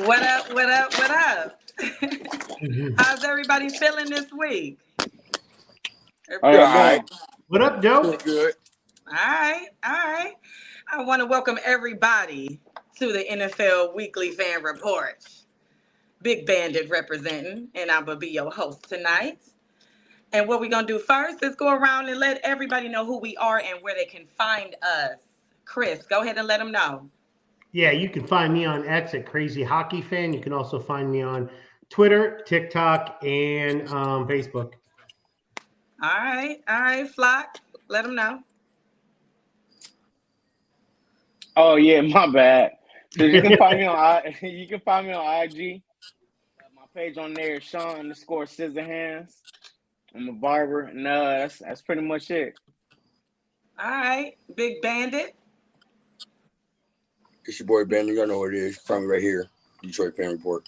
What up? What up? What up? How's everybody feeling this week? All Everybody right. good? What up, Joe? Good. All right, all right. I want to welcome everybody to the NFL Weekly Fan Report. Big Bandit representing, and I'm gonna be your host tonight. And what we're gonna do first is go around and let everybody know who we are and where they can find us. Chris, go ahead and let them know. Yeah, you can find me on X at Crazy Hockey Fan. You can also find me on Twitter, TikTok, and Facebook. All right, Flock, let them know. Oh yeah, my bad. So you can find me on IG. My page on there is Sean_Scissorhands. I'm a barber. No, that's pretty much it. All right, Big Bandit. It's your boy Ben. You know what it is. Find me right here, Detroit Fan Report.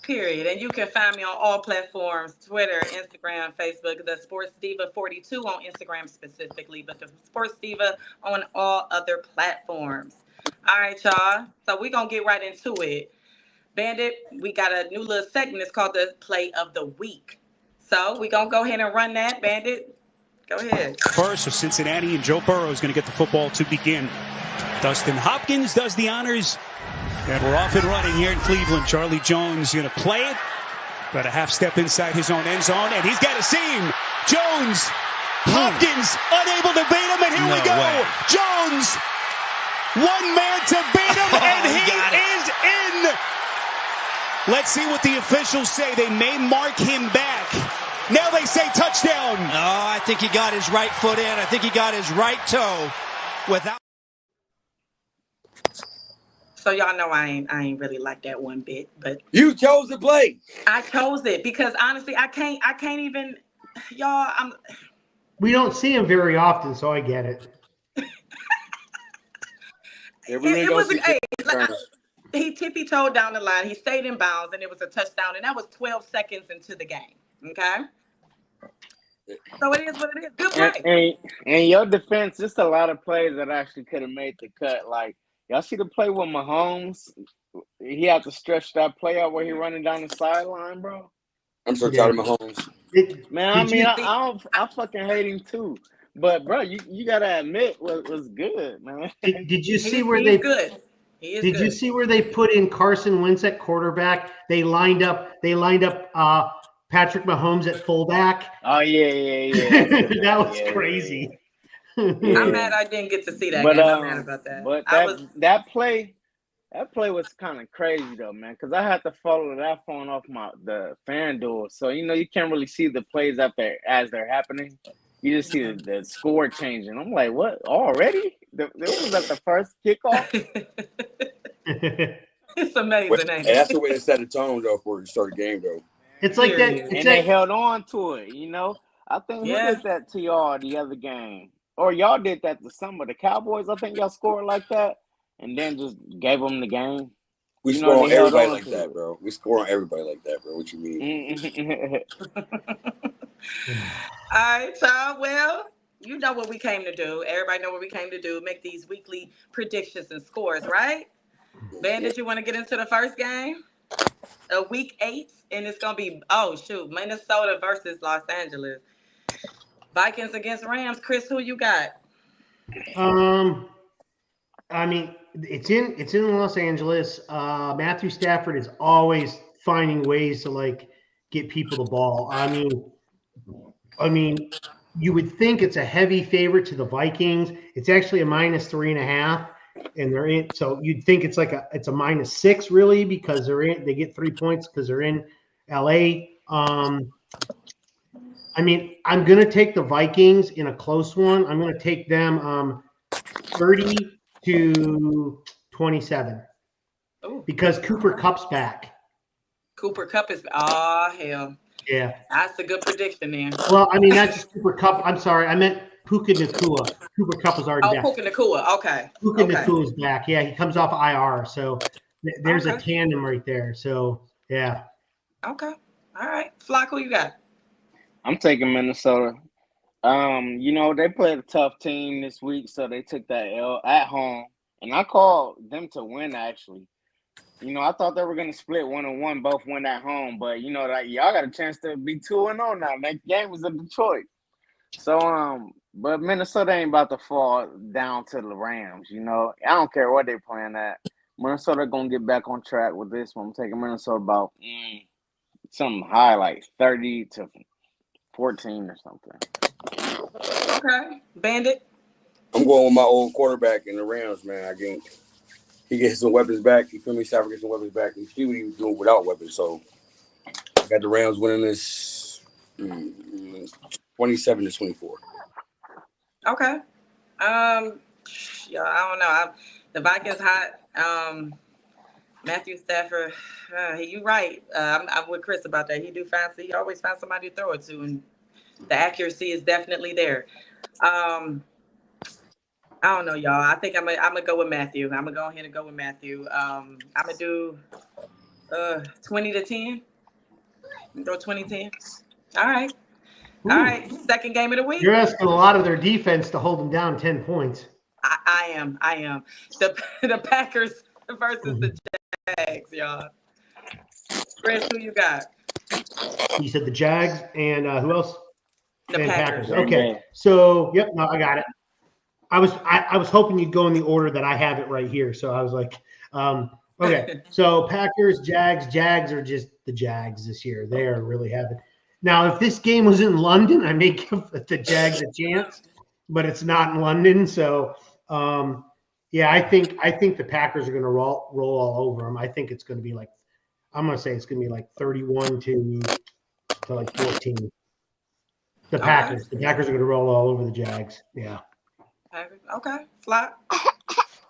Period. And you can find me on all platforms, Twitter, Instagram, Facebook, the SportsDivah 42 on Instagram specifically, but the SportsDivah on all other platforms. All right, y'all. So we're going to get right into it. Bandit, we got a new little segment. It's called the Play of the Week. So we're going to go ahead and run that. Bandit, go ahead. First, so Cincinnati and Joe Burrow is going to get the football to begin. Dustin Hopkins does the honors. And we're off and running here in Cleveland. Charlie Jones going to play it. About a half step inside his own end zone. And he's got a seam. Jones. Hopkins unable to beat him. And here we go. Way. Jones. One man to beat him. And he is in. Let's see what the officials say. They may mark him back. Now they say touchdown. Oh, I think he got his right foot in. I think he got his right toe without. So y'all know I ain't really like that one bit, but You chose to play. I chose it because honestly I can't even, y'all. We don't see him very often, so I get it. It was he tippy-toed down the line. He stayed in bounds, and it was a touchdown, and that was 12 seconds into the game. Okay, so it is what it is. Good play. And your defense, just a lot of plays that actually could have made the cut. Like y'all see the play with Mahomes. He had to stretch that play out where he running down the sideline, bro. I'm so tired of Mahomes. Man, I mean, I fucking hate him too. But bro, you gotta admit what was good, man. Did you see where he's they? Good. He is Did good. you see where they put in Carson Wentz at quarterback? They lined up Patrick Mahomes at fullback. Oh yeah. That was crazy. I'm mad I didn't get to see that game. I'm mad about that. But that play was kind of crazy though, man. Because I had to follow that phone off the FanDuel, so you can't really see the plays as they're happening. You just see the score changing. I'm like, what already? This was at the first kickoff. It's amazing. Ain't And that's the way to set the tone though for the start of the game though. It's like that. And they held on to it. I think who did that to y'all the other game, or y'all did that to some of the Cowboys. I think y'all scored like that, and then just gave them the game. We score on everybody like that, bro. We score on everybody like that, bro. What you mean? All right, y'all. Well, you know what we came to do. Everybody know what we came to do. Make these weekly predictions and scores, right? Bandit, you want to get into the first game? Week 8, and it's going to be, Minnesota versus Los Angeles. Vikings against Rams. Chris, who you got? I mean, it's in Los Angeles. Matthew Stafford is always finding ways to get people the ball. I mean, you would think it's a heavy favorite to the Vikings. It's actually a -3.5, and they're in. So you'd think it's a -6 really because they get 3 points because they're in LA. I mean, I'm gonna take the Vikings in a close one. I'm gonna take them 30-27 because Cooper Kupp's back. Cooper Kupp is hell. Yeah. That's a good prediction then. Well, I mean, not just Cooper Kupp. I'm sorry. I meant Puka Nacua. Cooper Kupp is already back. Puka Nacua. Okay. Puka Nacua is back. Yeah, he comes off IR. So there's a tandem right there. So, yeah. Okay. All right. Flock, who you got? I'm taking Minnesota. They played a tough team this week, so they took that L at home. And I called them to win, actually. You know, I thought they were gonna split 1-1, both win at home, but you know, like y'all got a chance to be 2-0 now. That game was in Detroit. So but Minnesota ain't about to fall down to the Rams, you know. I don't care what they playing at. Minnesota gonna get back on track with this one. I'm taking Minnesota about something high, like 30-14 or something. Okay. Bandit. I'm going with my old quarterback in the Rams, man. He gets some weapons back. You feel me? Stafford gets some weapons back. You see what he was doing without weapons. So I got the Rams winning this 27-24. Okay. Yeah, I don't know. The Vikings hot. Matthew Stafford. You right. I'm with Chris about that. He always finds somebody to throw it to, and the accuracy is definitely there. I don't know, y'all. I think I'm gonna go with Matthew. I'm gonna go ahead and go with Matthew. I'm gonna do 20-10. Go 20-10. All right. Ooh. All right. Second game of the week. You're asking a lot of their defense to hold them down 10 points. I am. The Packers versus the Jags, y'all. Chris, who you got? You said the Jags and who else? The Packers. Okay. So, yep, no, I got it. I was hoping you'd go in the order that I have it right here. So I was like, okay. So Packers, Jags are just the Jags this year. They are really having. Now, if this game was in London, I may give the Jags a chance, but it's not in London. So, yeah, I think the Packers are going to roll all over them. I think it's going to be like, I'm going to say it's going to be like 31 to like 14. The Packers are going to roll all over the Jags. Yeah. Okay, Flat.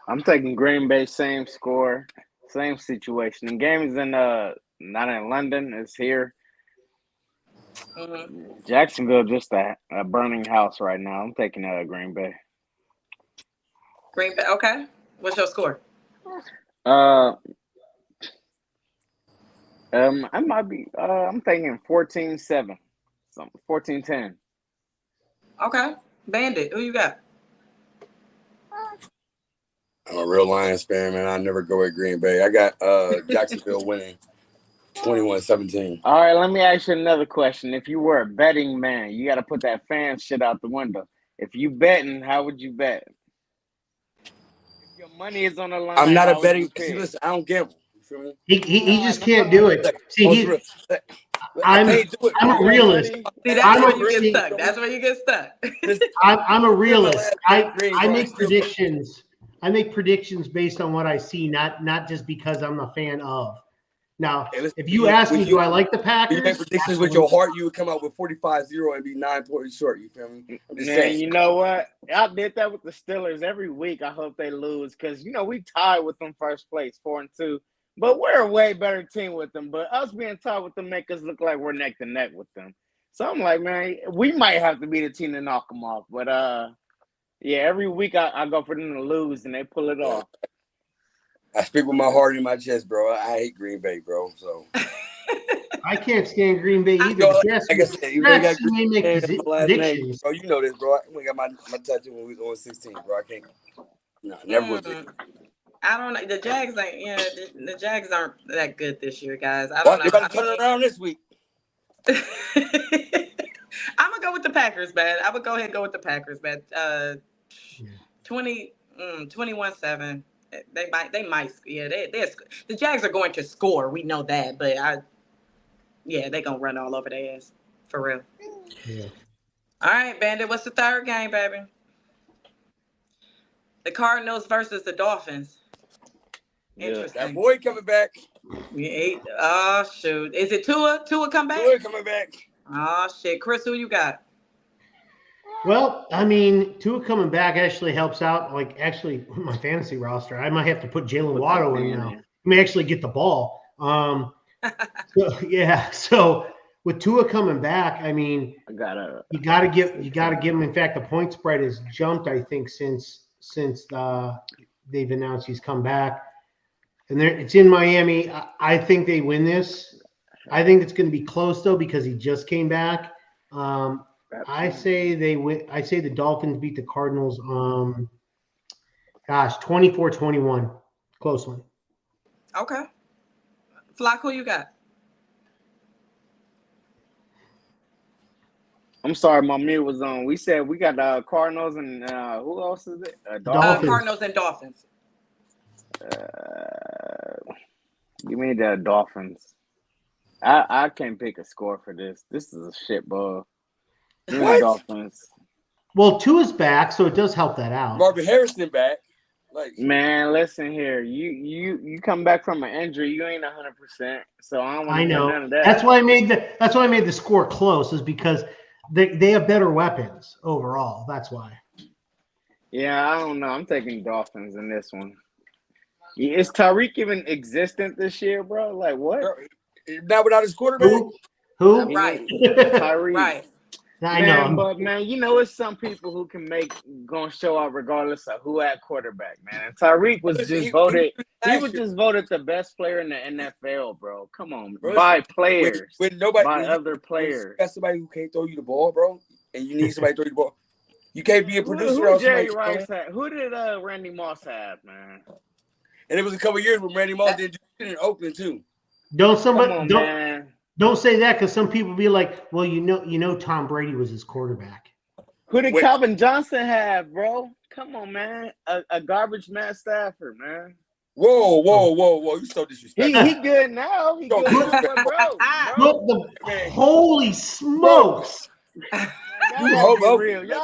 I'm taking Green Bay, same score, same situation. The game is in not in London, it's here. Mm-hmm. Jacksonville just a burning house right now. I'm taking Green Bay. Green Bay. Okay. What's your score? I might be. I'm thinking 14-7, something 14-10. Okay. Bandit. Who you got? I'm a real Lions fan, man. I never go with Green Bay. I got Jacksonville winning 21-17. All right, let me ask you another question. If you were a betting man, you got to put that fan shit out the window. If you betting, how would you bet? If your money is on the line, I'm not a betting. See, listen, I don't gamble. You feel me? He just can't do it. See, I'm a realist. See, that's where you get stuck. That's where you get stuck. I'm a realist. I make predictions. I make predictions based on what I see, not just because I'm a fan of. Now, if you ask me, do I like the Packers? You make predictions with your heart, you would come out with 45-0 and be 9 points short. You feel me? Man, you know what? I did that with the Steelers every week. I hope they lose because, you know, we tied with them first place, 4-2. But we're a way better team with them. But us being tied with them make us look like we're neck to neck with them. So I'm like, man, we might have to be the team to knock them off. But, yeah, every week I go for them to lose, and they pull it off. I speak with my heart in my chest, bro. I hate Green Bay, bro. So I can't stand Green Bay either. Like I said, you got Green Bay make predictions. bro. You know this, bro. I got my tattoo when we was on 16, bro. I can't. No, never would be. I don't know. The Jags ain't. Yeah, the Jags aren't that good this year, guys. I don't know. They're about to turn it around this week. I'm gonna go with the Packers, man. I would go ahead and go with the Packers, man. 21-7. They might. Yeah, the Jags are going to score. We know that, but they're gonna run all over their ass for real. Yeah. All right, Bandit. What's the third game, baby? The Cardinals versus the Dolphins. Interesting. That boy coming back. Oh shoot! Is it Tua? Tua come back? Boy coming back. Oh shit, Chris, who you got? Well, I mean, Tua coming back actually helps out. Like, actually, my fantasy roster, I might have to put Jalen Waddle in now. I may actually get the ball. So with Tua coming back, I mean, you gotta give him. In fact, the point spread has jumped, I think, since they've announced he's come back. And it's in Miami. I think they win this. I think it's going to be close though because he just came back. I say they win. I say the Dolphins beat the Cardinals. 24-21, close one. Okay. Flock, who you got? I'm sorry, my mute was on. We said we got the Cardinals and who else is it? Dolphins. Cardinals and Dolphins. Give me the Dolphins. I can't pick a score for this. This is a shit ball. Give me the Dolphins. Well, Tua's back, so it does help that out. Marvin Harrison back. Like, man, listen here. You come back from an injury, you ain't 100%. So I don't want to hear none of that. That's why I made the score close, is because they have better weapons overall. That's why. Yeah, I don't know. I'm taking Dolphins in this one. Is Tyreek even existent this year, bro? Like what? Not without his quarterback. Who? Right. Tyreek. Right. I know. But man, it's some people who can gonna show up regardless of who at quarterback, man. And Tyreek was just voted. He was just voted the best player in the NFL, bro. Come on, bro. By players, by other players. You got somebody who can't throw you the ball, bro, and you need somebody to throw you the ball. You can't be a producer. Who Jerry Rice had? Who did Randy Moss have, man? And it was a couple of years when Randy Moss did in Oakland too. Don't say that, because some people be like, well, you know, Tom Brady was his quarterback. Who did Calvin Johnson have, bro? Come on, man. A garbage Matt Stafford, man. Whoa! You so disrespectful. He good now. He good now, bro. Holy smokes! Y'all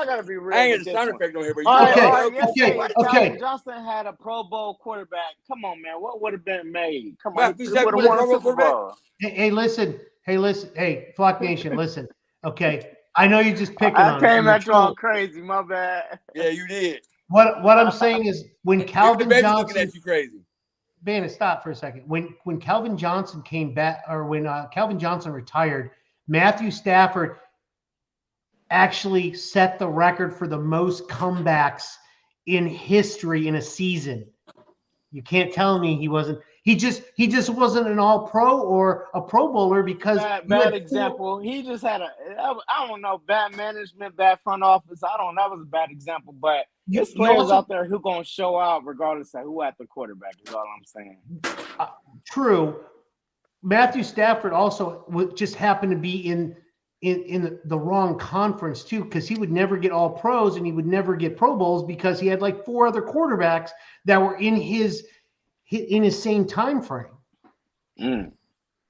gotta be real. I ain't the sound effect on here, but okay. Calvin Johnson had a Pro Bowl quarterback. Come on, man. What would have been made? Come on, he would have won a Super Bowl. Hey, listen. Hey, Flock Nation, listen. Okay, I know you're just picking on. I came at you all crazy. My bad. Yeah, you did. What I'm saying is, when Calvin Johnson looking at you crazy. Bandit, stop for a second. When Calvin Johnson came back, or when Calvin Johnson retired, Matthew Stafford actually set the record for the most comebacks in history in a season. You can't tell me he wasn't. He just wasn't an All-Pro or a Pro Bowler because bad example. He just had I don't know, bad management, bad front office. I don't know. That was a bad example, but there's players out there who gonna show out regardless of who at the quarterback. Is all I'm saying. True. Matthew Stafford also just happened to be in the wrong conference too, because he would never get all pros and he would never get Pro Bowls because he had like 4 other quarterbacks that were in his same time frame.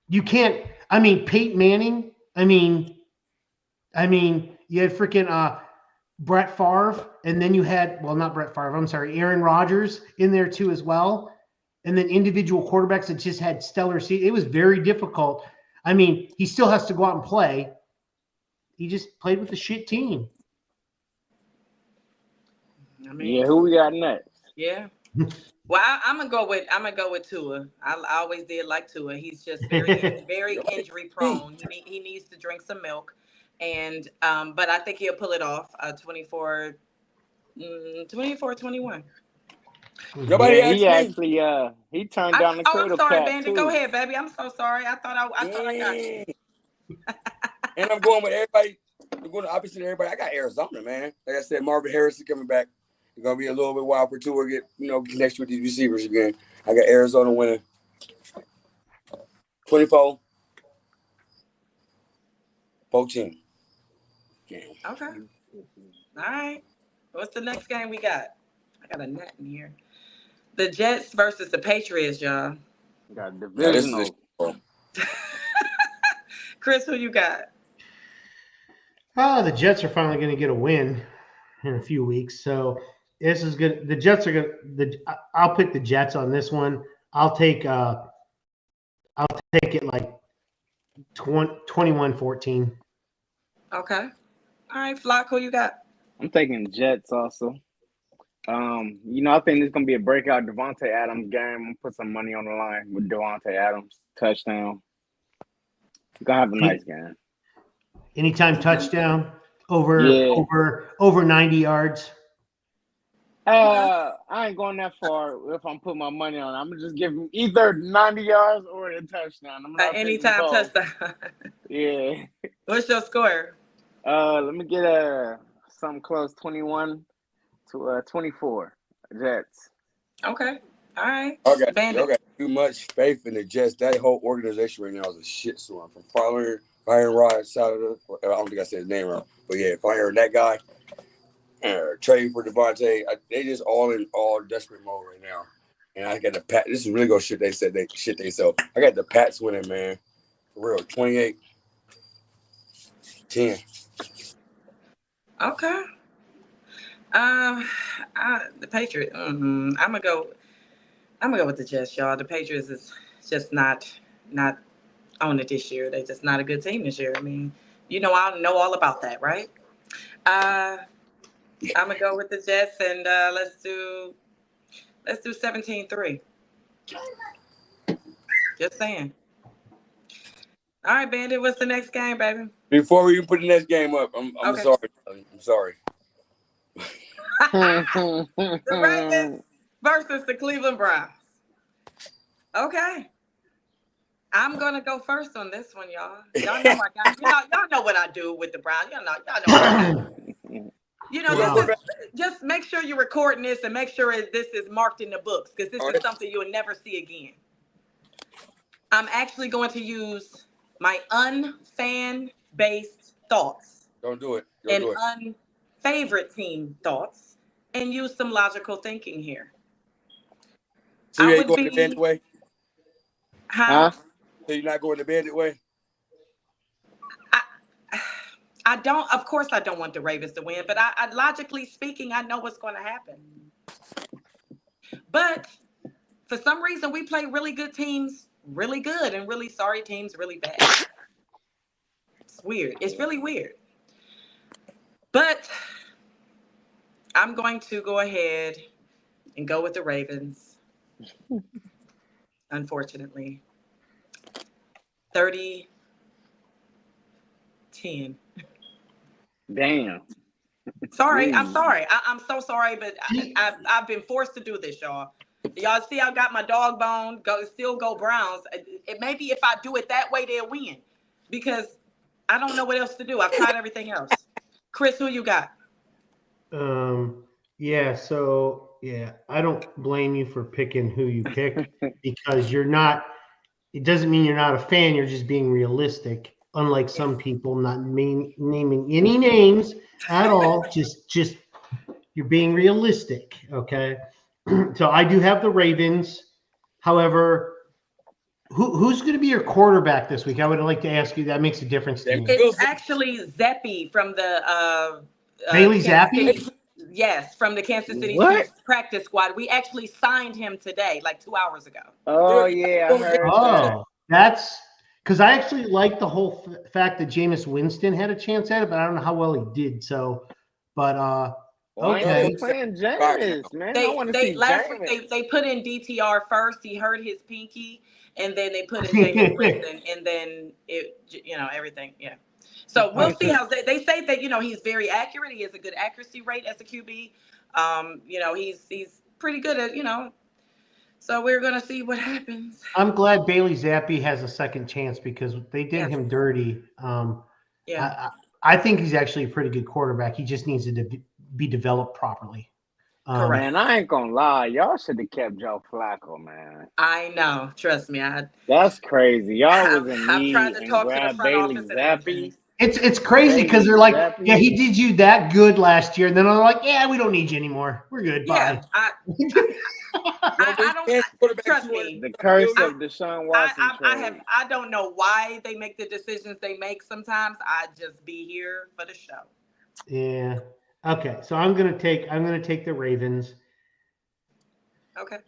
You can't. I mean, Peyton Manning. I mean, you had freaking Brett Favre, and then you had not Brett Favre. I'm sorry, Aaron Rodgers in there too as well, and then individual quarterbacks that just had stellar seasons. It was very difficult. I mean, he still has to go out and play. He just played with a shit team. I mean, who we got next? Yeah. Well, I'm gonna go with Tua. I always did like Tua. He's just very injury prone. He needs to drink some milk, and but I think he'll pull it off. 24-21. Nobody he actually he turned down the cradle. I'm sorry, cap Bandit. too. Go ahead, baby. I'm so sorry. I thought I got you. And I'm going with everybody. I'm going the opposite of everybody. I got Arizona, man. Like I said, Marvin Harrison coming back. It's gonna be a little bit wild for Tua get connection with these receivers again. I got Arizona winning 24-14. Okay. All right. What's the next game we got? I got a net in here. The Jets versus the Patriots, y'all. Got divisional. Chris, who you got? The Jets are finally going to get a win in a few weeks, so this is good. The Jets are going. I'll pick the Jets on this one. I'll take it like 21-14. Okay. All right, Flock, who you got? I'm taking Jets also. I think this is gonna be a breakout Devontae Adams game. I'm gonna put some money on the line with Devontae Adams touchdown. You're gonna have a nice game. Anytime touchdown over 90 yards. I ain't going that far if I'm putting my money on it. I'm gonna just give him either 90 yards or a touchdown. Anytime touchdown. Yeah. What's your score? Let me get something close, 21 to 24. Jets. Okay. All right. Okay. Bandit. Okay. too much faith in the Jets. That whole organization right now is a shit storm. From firing Rod Saturday. I don't think I said his name wrong, but yeah, firing that guy, trading for Devontae. They just all desperate mode right now. And I got the Pat. This is really good shit. They said they sell. I got the Pats winning, man. For real, 28-10. Okay. The Patriots. I'm gonna go with the Jets, y'all. The Patriots is just not on it this year. They're just not a good team this year. I mean, I know all about that, right? I'm gonna go with the Jets, and let's do 17-3. Just saying. All right, Bandit. What's the next game, baby? Before we even put the next game up, I'm Okay. sorry. I'm sorry. The Ravens versus the Cleveland Browns. Okay. I'm gonna go first on this one, y'all. Y'all know y'all know what I do with the Browns. Y'all know what I do. This is, just make sure you're recording this and make sure this is marked in the books, because this is something you'll never see again. I'm actually going to use my unfan-based thoughts. Don't do it. Unfavorite team thoughts, and use some logical thinking here. So you ain't going the Bandit way? Huh? So you're not going the Bandit way? I don't. Of course, I don't want the Ravens to win, but I logically speaking, I know what's going to happen. But for some reason, we play really good teams really good and really sorry teams really bad. It's weird. It's really weird. But I'm going to go ahead and go with the Ravens. Unfortunately. 30-10. Damn. Sorry, I'm sorry. I'm so sorry, but I've been forced to do this, y'all. Y'all see I got my dog bone. Still go Browns. It maybe if I do it that way, they'll win. Because I don't know what else to do. I've tried everything else. Chris, who you got? I don't blame you for picking who you pick because you're not. It doesn't mean you're not a fan. You're just being realistic. Unlike some people, not naming any names at all. Just you're being realistic. Okay. So I do have the Ravens. However, who's going to be your quarterback this week? I would like to ask you. That makes a difference to me. It's actually Zeppy from the Bailey Zappi. Yes, from the Kansas City Chiefs practice squad. We actually signed him today, like 2 hours ago. Oh yeah, I heard that. That's because I actually like the whole fact that Jameis Winston had a chance at it, but I don't know how well he did. So, but okay. Playing Jameis, man. I want to see last Jameis. week they put in DTR first. He hurt his pinky, and then they put in Jameis Winston, and then everything. Yeah. So we'll see how they say that he's very accurate. He has a good accuracy rate as a QB. He's pretty good at So we're gonna see what happens. I'm glad Bailey Zappi has a second chance because they did him dirty. I think he's actually a pretty good quarterback. He just needs to be developed properly. Man, I ain't gonna lie. Y'all should have kept Joe Flacco, man. I know. Trust me. That's crazy. Y'all was in need tried to and talk to the grabbed front Bailey office and Zappi. It's crazy because they're like, yeah, he did you that good last year. And then they're like, yeah, we don't need you anymore. We're good. Bye. I don't trust me. The curse of Deshaun Watson. I don't know why they make the decisions they make sometimes. I just be here for the show. Yeah. Okay. So I'm gonna take the Ravens. Okay.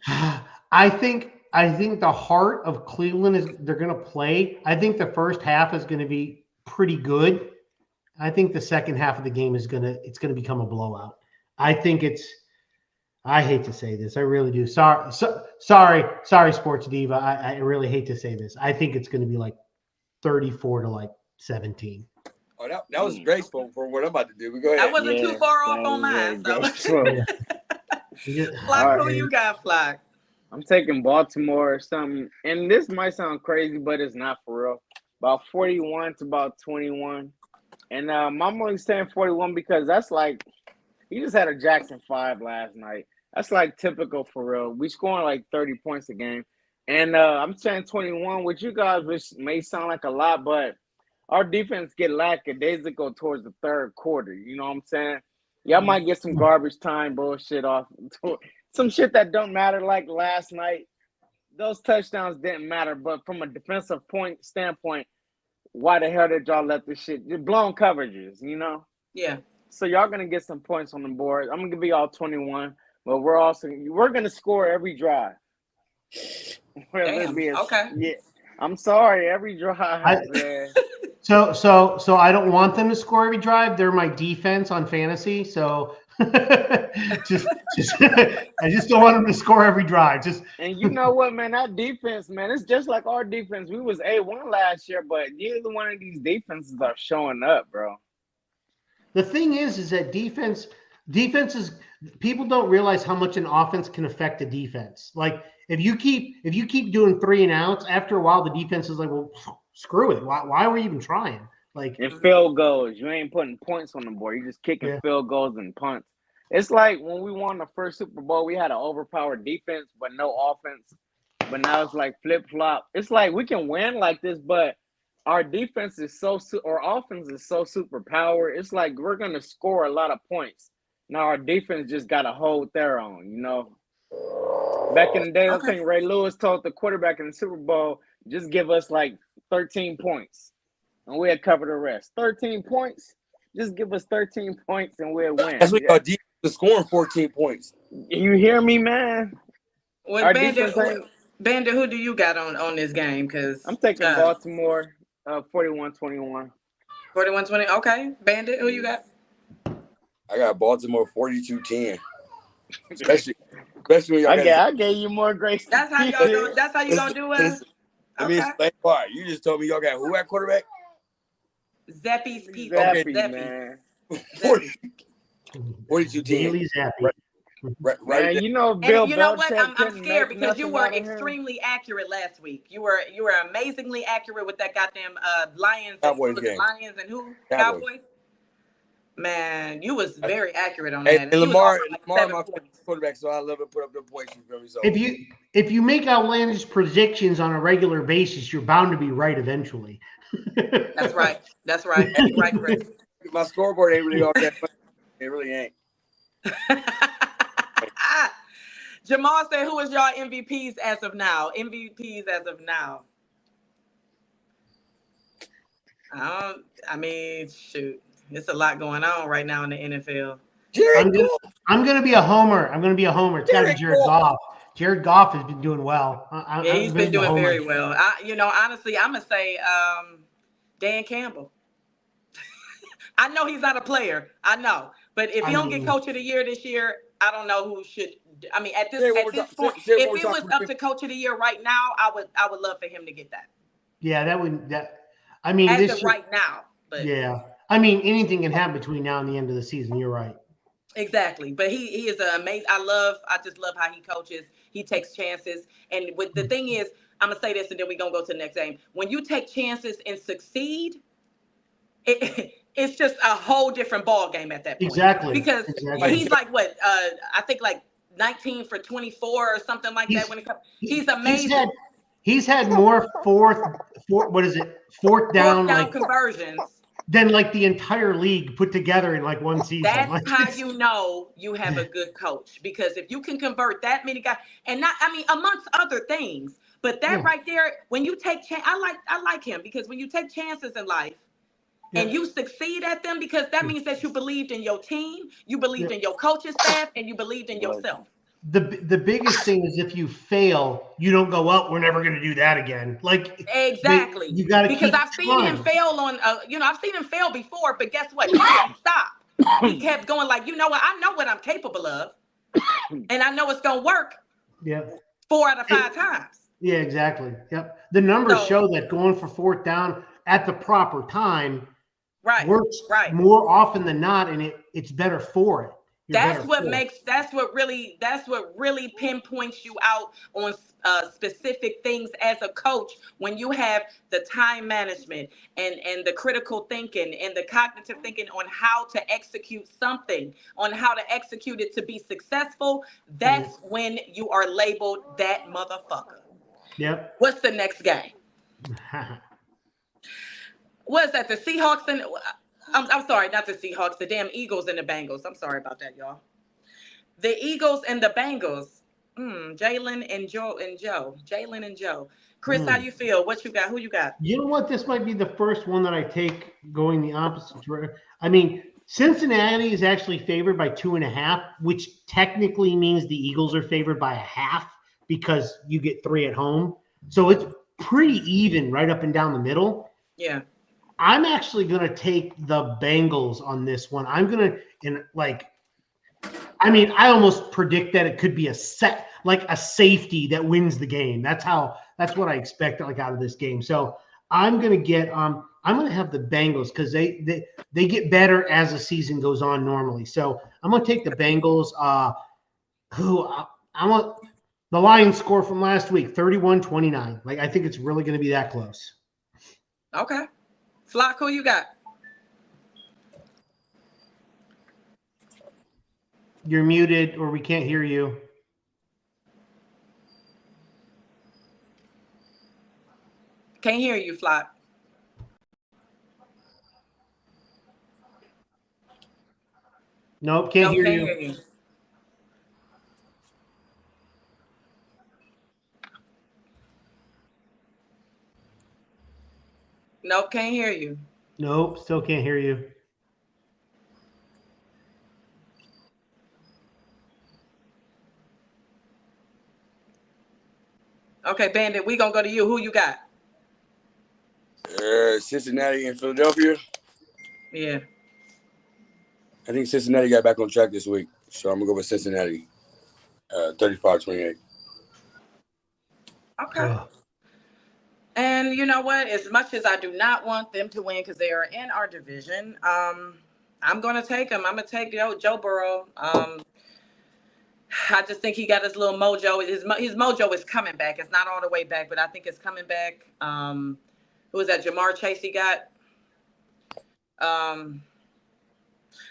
I think the heart of Cleveland is they're gonna play. I think the first half is gonna be pretty good. I think the second half of the game is gonna become a blowout. I think I hate to say this. I really do. Sorry, Sports Diva. I really hate to say this. I think it's going to be like 34 to like 17. Oh, that was graceful for what I'm about to do. We go ahead. I wasn't too far off on mine. Flock, who you got, Flock? I'm taking Baltimore or something. And this might sound crazy, but it's not for real. About 41 to about 21. And I'm only saying 41 because that's like he just had a Jackson 5 last night. That's like typical for real. We scoring like 30 points a game. And I'm saying 21, which you guys which may sound like a lot, but our defense get lackadaisical towards the third quarter. You know what I'm saying? Y'all might get some garbage time bullshit off. Some shit that don't matter like last night. Those touchdowns didn't matter, but from a defensive point standpoint, why the hell did y'all let this shit? Just blown coverages, you know? Yeah. So y'all gonna get some points on the board. I'm gonna be all 21, but we're gonna score every drive. Damn. Okay. Yeah. I'm sorry, every drive, man. So I don't want them to score every drive. They're my defense on fantasy. So just I just don't want them to score every drive. And you know what, man? That defense, man, it's just like our defense. We was A1 last year, but neither one of these defenses are showing up, bro. The thing is that defenses, people don't realize how much an offense can affect a defense. Like if you keep doing 3 and outs, after a while the defense is like, well, screw it. Why are we even trying? Like and field goals, you ain't putting points on the board. You're just kicking field goals and punts. It's like when we won the first Super Bowl, we had an overpowered defense but no offense. But now it's like flip flop. It's like we can win like this, but our defense is our offense is so super powered. It's like we're gonna score a lot of points. Now our defense just got to hold their own, you know. Back in the day, I think Ray Lewis told the quarterback in the Super Bowl, just give us like 13 points, and we'll cover the rest. 13 points, just give us 13 points, and we'll win. That's what our defense is scoring 14 points. You hear me, man? Well, Bandit, who do you got on this game? Because I'm taking Baltimore, 41-21. 41-20. Okay, Bandit, who you got? I got Baltimore 42-10. Especially when y'all I gave you more grace. That's how y'all do. That's how you gonna do it. I mean, it's far. You just told me y'all got who at quarterback? Zappy's people. Zappy, man. 42-10. Daily Zappy. Right. Man, you know, Bill and you know Belichick what? I'm scared because you were extremely accurate last week. You were amazingly accurate with that goddamn Lions. Cowboys game. Lions and who? Cowboys. Man, you was very accurate on that. And Lamar my quarterback, so I love to put up the points. So. If you make outlandish predictions on a regular basis, you're bound to be right eventually. That's right. That's right, Chris. My scoreboard ain't really all that much. It really ain't. Jamal said, "Who is y'all MVPs as of now?" MVPs as of now. I mean, shoot. It's a lot going on right now in the NFL. I'm gonna be a homer. It's got to be Jared Goff. Jared Goff has been doing well. He's been doing very well. Honestly, I'm gonna say Dan Campbell. I know he's not a player. I know, but if he don't get Coach of the Year this year, I don't know who should. I mean, at this point, if it was up to Coach of the Year right now, I would love for him to get that. Yeah, I mean, as of right now. But yeah. I mean, anything can happen between now and the end of the season. You're right. Exactly. But he is an amazing. I just love how he coaches. He takes chances. And with the thing is, I'm going to say this and then we're going to go to the next game. When you take chances and succeed, it's just a whole different ball game at that point. Exactly. Because he's like what? I think like 19 for 24 or something like that. When it comes, he's amazing. He's had more fourth down conversions than like the entire league put together in like one season. That's how you know you have a good coach, because if you can convert that many guys, and amongst other things, but that right there, when you take I like him because when you take chances in life and you succeed at them, because that means that you believed in your team, you believed in your coaching staff, and you believed in yourself. The biggest thing is if you fail, you don't go, well, we're never going to do that again. Like exactly, you got to because I've seen him fail on, I've seen him fail before, but guess what? He didn't stop. He kept going like, you know what? I know what I'm capable of, and I know it's going to work. Yeah. 4 out of 5 times. Yeah, exactly. Yep. The numbers show that going for fourth down at the proper time works more often than not, and it's better for it. That's what really pinpoints you out on specific things as a coach, when you have the time management and the critical thinking and the cognitive thinking on how to execute something, on how to execute it to be successful. That's when you are labeled that motherfucker. Yep. What's the next game? What's that? The Seahawks and I'm sorry, not the Seahawks. The damn Eagles and the Bengals. I'm sorry about that, y'all. The Eagles and the Bengals. Jalen and Joe. Jalen and Joe. Chris, how you feel? What you got? Who you got? You know what? This might be the first one that I take going the opposite direction. I mean, Cincinnati is actually favored by 2.5, which technically means the Eagles are favored by 0.5 because you get 3 at home. So it's pretty even right up and down the middle. Yeah. I'm actually going to take the Bengals on this one. I'm going to, I almost predict that it could be a safety that wins the game. That's what I expect out of this game. So I'm going to get, I'm going to have the Bengals because they get better as the season goes on normally. So I'm going to take the Bengals. I want the Lions score from last week, 31-29. I think it's really going to be that close. Okay. Flock, who you got? You're muted or we can't hear you. Can't hear you, Flock. Nope, can't hear you. Hear you. Nope, can't hear you. Nope, still can't hear you. Okay, Bandit, we gonna go to you. Who you got? Cincinnati and Philadelphia. Yeah. I think Cincinnati got back on track this week, so I'm gonna go with Cincinnati, 35-28. Okay. Oh. And you know what? As much as I do not want them to win because they are in our division, I'm gonna take them. I'm gonna take Joe Burrow. I just think he got his little mojo. His mojo is coming back. It's not all the way back, but I think it's coming back. Who was that? Jamar Chase he got. I'm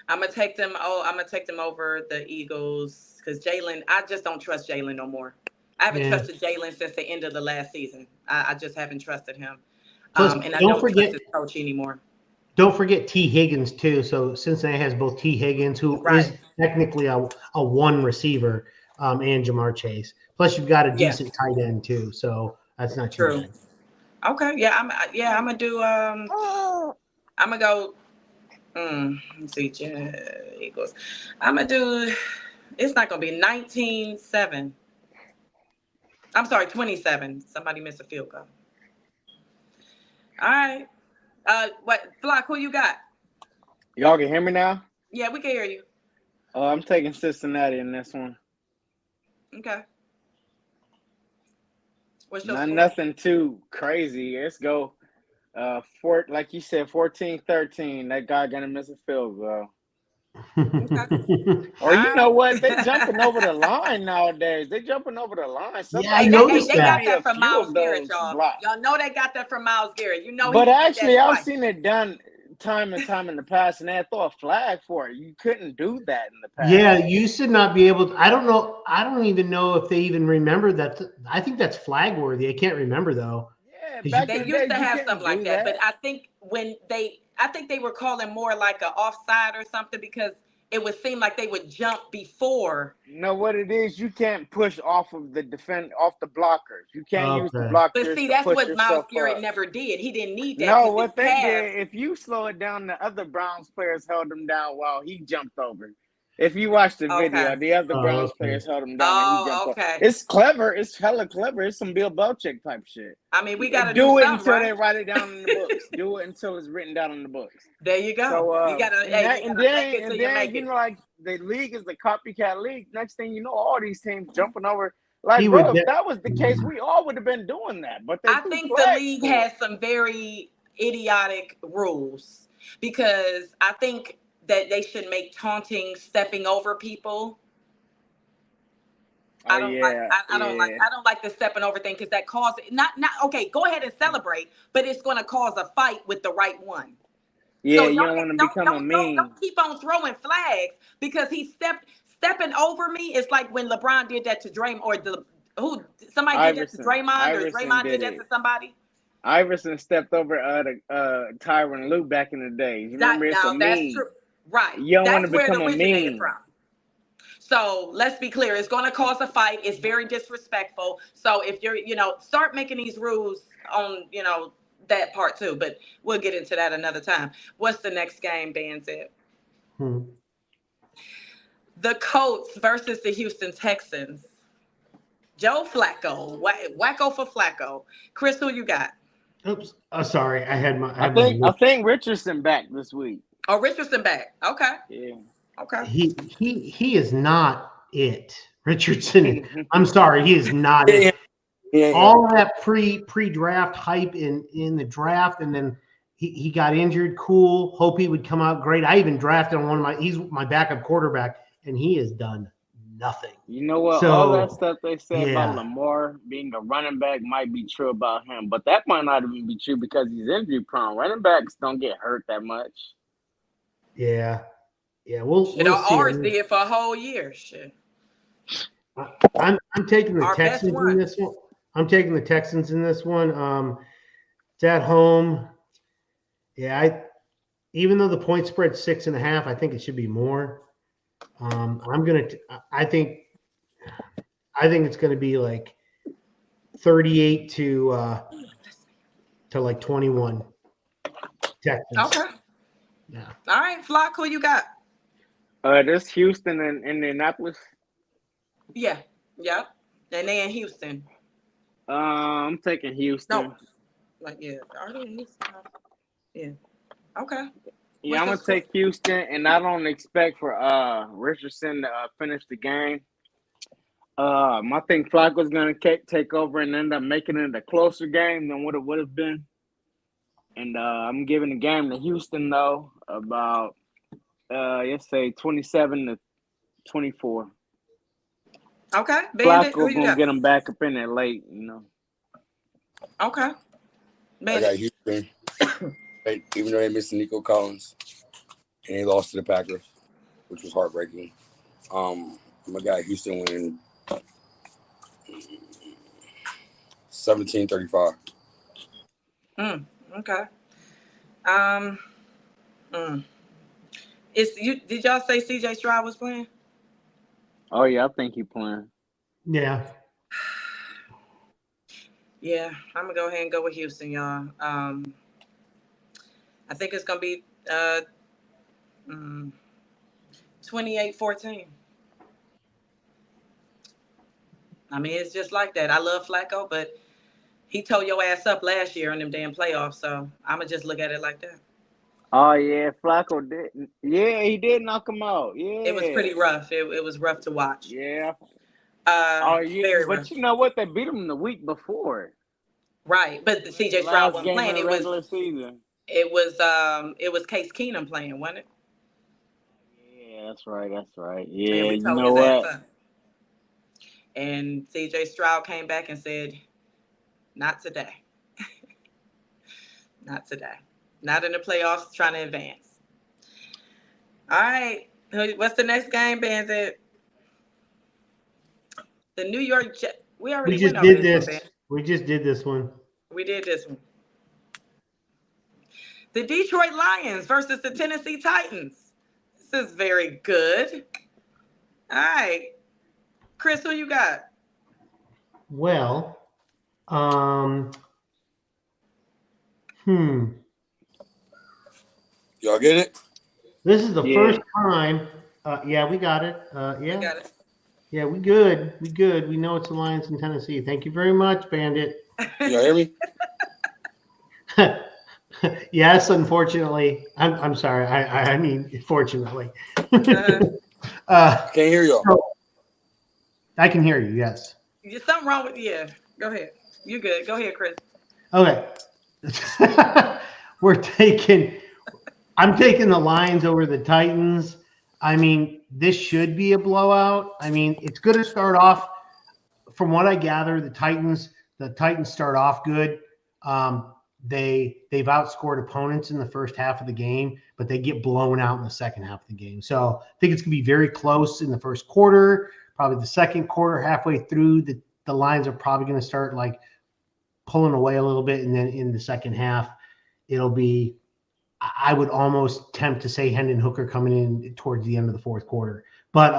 gonna take them. I'm gonna take them over the Eagles because Jalen. I just don't trust Jalen no more. I haven't trusted Jalen since the end of the last season. I just haven't trusted him. And I don't trust his coach anymore. Don't forget T. Higgins, too. So Cincinnati has both T. Higgins, who is technically a one receiver, and Jamar Chase. Plus, you've got a decent tight end, too. So that's not true. Bad. Okay. Yeah. I'm going to do I'm going to go let's see, Eagles. I'm going to do it's not going to be 19-7. I'm sorry, 27. Somebody missed a field goal. All right. What Flock? Who you got? Y'all can hear me now? Yeah, we can hear you. I'm taking Cincinnati in this one. Okay. What's your score? Nothing too crazy. Let's go. Like you said, 14-13. That guy gonna miss a field goal. Okay. Or you know what? They're jumping over the line nowadays. They're jumping over the line. I noticed they got that from Myles Garrett, y'all. Y'all know they got that from Myles Garrett. You know. But actually, I've seen it done time and time in the past, and they throw a flag for it. You couldn't do that in the past. Yeah, you should not be able to. I don't know. I don't even know if they even remember that. I think that's flag worthy. I can't remember though. Yeah, they used to have something like that, but I think they were calling more like an offside or something because it would seem like they would jump before. No, what it is, you can't push off of the off the blockers. You can't use the blockers. But see, that's what Myles Garrett never did. He didn't need that. No, what they did, if you slow it down, the other Browns players held him down while he jumped over. If you watch the video, the other Browns players held him down and he jumped over. It's clever. It's hella clever. It's some Bill Belichick type shit. I mean, we got to do it until they write it down in the books. Do it until it's written down in the books. There you go. So, you gotta, and then you know, like the league is the copycat league. Next thing you know, all these teams jumping over. Like, bro, if that was the case, we all would have been doing that. But I think the league has some very idiotic rules because I think that they should make taunting stepping over people. I don't like the stepping over thing because that causes not okay. Go ahead and celebrate, but it's going to cause a fight with the right one. Yeah, so you don't want to become a meme. Don't keep on throwing flags because he stepping over me. It's like when LeBron did that to Draymond, or Who? Somebody did that to Draymond, or Iverson Draymond did did that it. to somebody? Iverson stepped over Tyronn Lue back in the day. You remember, it's a That's meme. true. Right. You don't want That's to where it become a originated meme. from. So let's be clear. It's going to cause a fight. It's very disrespectful. So if you're, start making these rules on, that part too. But we'll get into that another time. What's the next game, Bandit? The Colts versus the Houston Texans. Joe Flacco. Wacko for Flacco. Chris, who you got? Oops. Oh, sorry. I think Richardson back this week. Oh, Richardson back. Okay. Yeah. Okay. He is not it. Richardson. I'm sorry. He is not it. All of that pre-draft hype in the draft, and then he got injured. Cool. Hope he would come out great. I even drafted on he's my backup quarterback, and he has done nothing. You know what? So, all that stuff they say about Lamar being a running back might be true about him, but that might not even be true because he's injury prone. Running backs don't get hurt that much. Yeah. We'll see. Ours did for a whole year. Shit. I'm taking the Our Texans best one. in this one. I'm taking the Texans in this one. It's at home. Yeah, even though the point spread's 6.5, I think it should be more. I think it's gonna be like 38 to like 21. Texans. Okay. Yeah. All right, Flock, who you got? This Houston and Indianapolis. Yeah. Yep. And they in Houston. I'm taking Houston. No. Are they in Houston? Yeah. Okay. Yeah, I'm gonna take Houston, and I don't expect for Richardson to finish the game. I think Flacco's gonna take over and end up making it a closer game than what it would have been. And I'm giving the game to Houston though, about let's say 27-24. Okay. Bandit, Flacco's gonna get him back up in there late, Okay. Bandit. I got Houston. Even though they missed Nico Collins and they lost to the Packers, which was heartbreaking. My guy Houston winning 17-35. Okay. Did y'all say CJ Stroud was playing? Oh yeah, I think he's playing. Yeah. Yeah, I'm gonna go ahead and go with Houston, y'all. I think it's gonna be 28-14. I mean, it's just like that. I love Flacco, but he tore your ass up last year in them damn playoffs, so I'm gonna just look at it like that. Oh yeah, Flacco did. Yeah, he did knock him out. Yeah, it was pretty rough. It was rough to watch. Yeah. Very but rough. You know what? They beat him the week before. Right, but the CJ Stroud wasn't playing. It regular season. It was Case Keenum playing, wasn't it? Yeah, that's right. Yeah, you know what? And CJ Stroud came back and said, "Not today. Not today. Not in the playoffs. Trying to advance." All right, what's the next game, Bandit? The New York Jets. We just did this. We just did this one. We did this one. The Detroit Lions versus the Tennessee Titans. This is very good. All right. Chris, who you got? Well, Y'all get it? This is the first time. Yeah, we got it. Yeah. We got it. Yeah, we good. We know it's the Lions in Tennessee. Thank you very much, Bandit. Y'all hear me? Yes, unfortunately. I'm sorry. I mean, fortunately. Can't hear y'all. So, I can hear you, yes. There's something wrong with you. Go ahead. You good. Go ahead, Chris. Okay. I'm taking the Lions over the Titans. I mean, this should be a blowout. I mean, it's going to start off, from what I gather, the Titans start off good. They've outscored opponents in the first half of the game, but they get blown out in the second half of the game. So I think it's going to be very close in the first quarter, probably the second quarter, halfway through. The the lines are probably going to start like pulling away a little bit, and then in the second half, it'll be. I would almost tempt to say Hendon Hooker coming in towards the end of the fourth quarter, but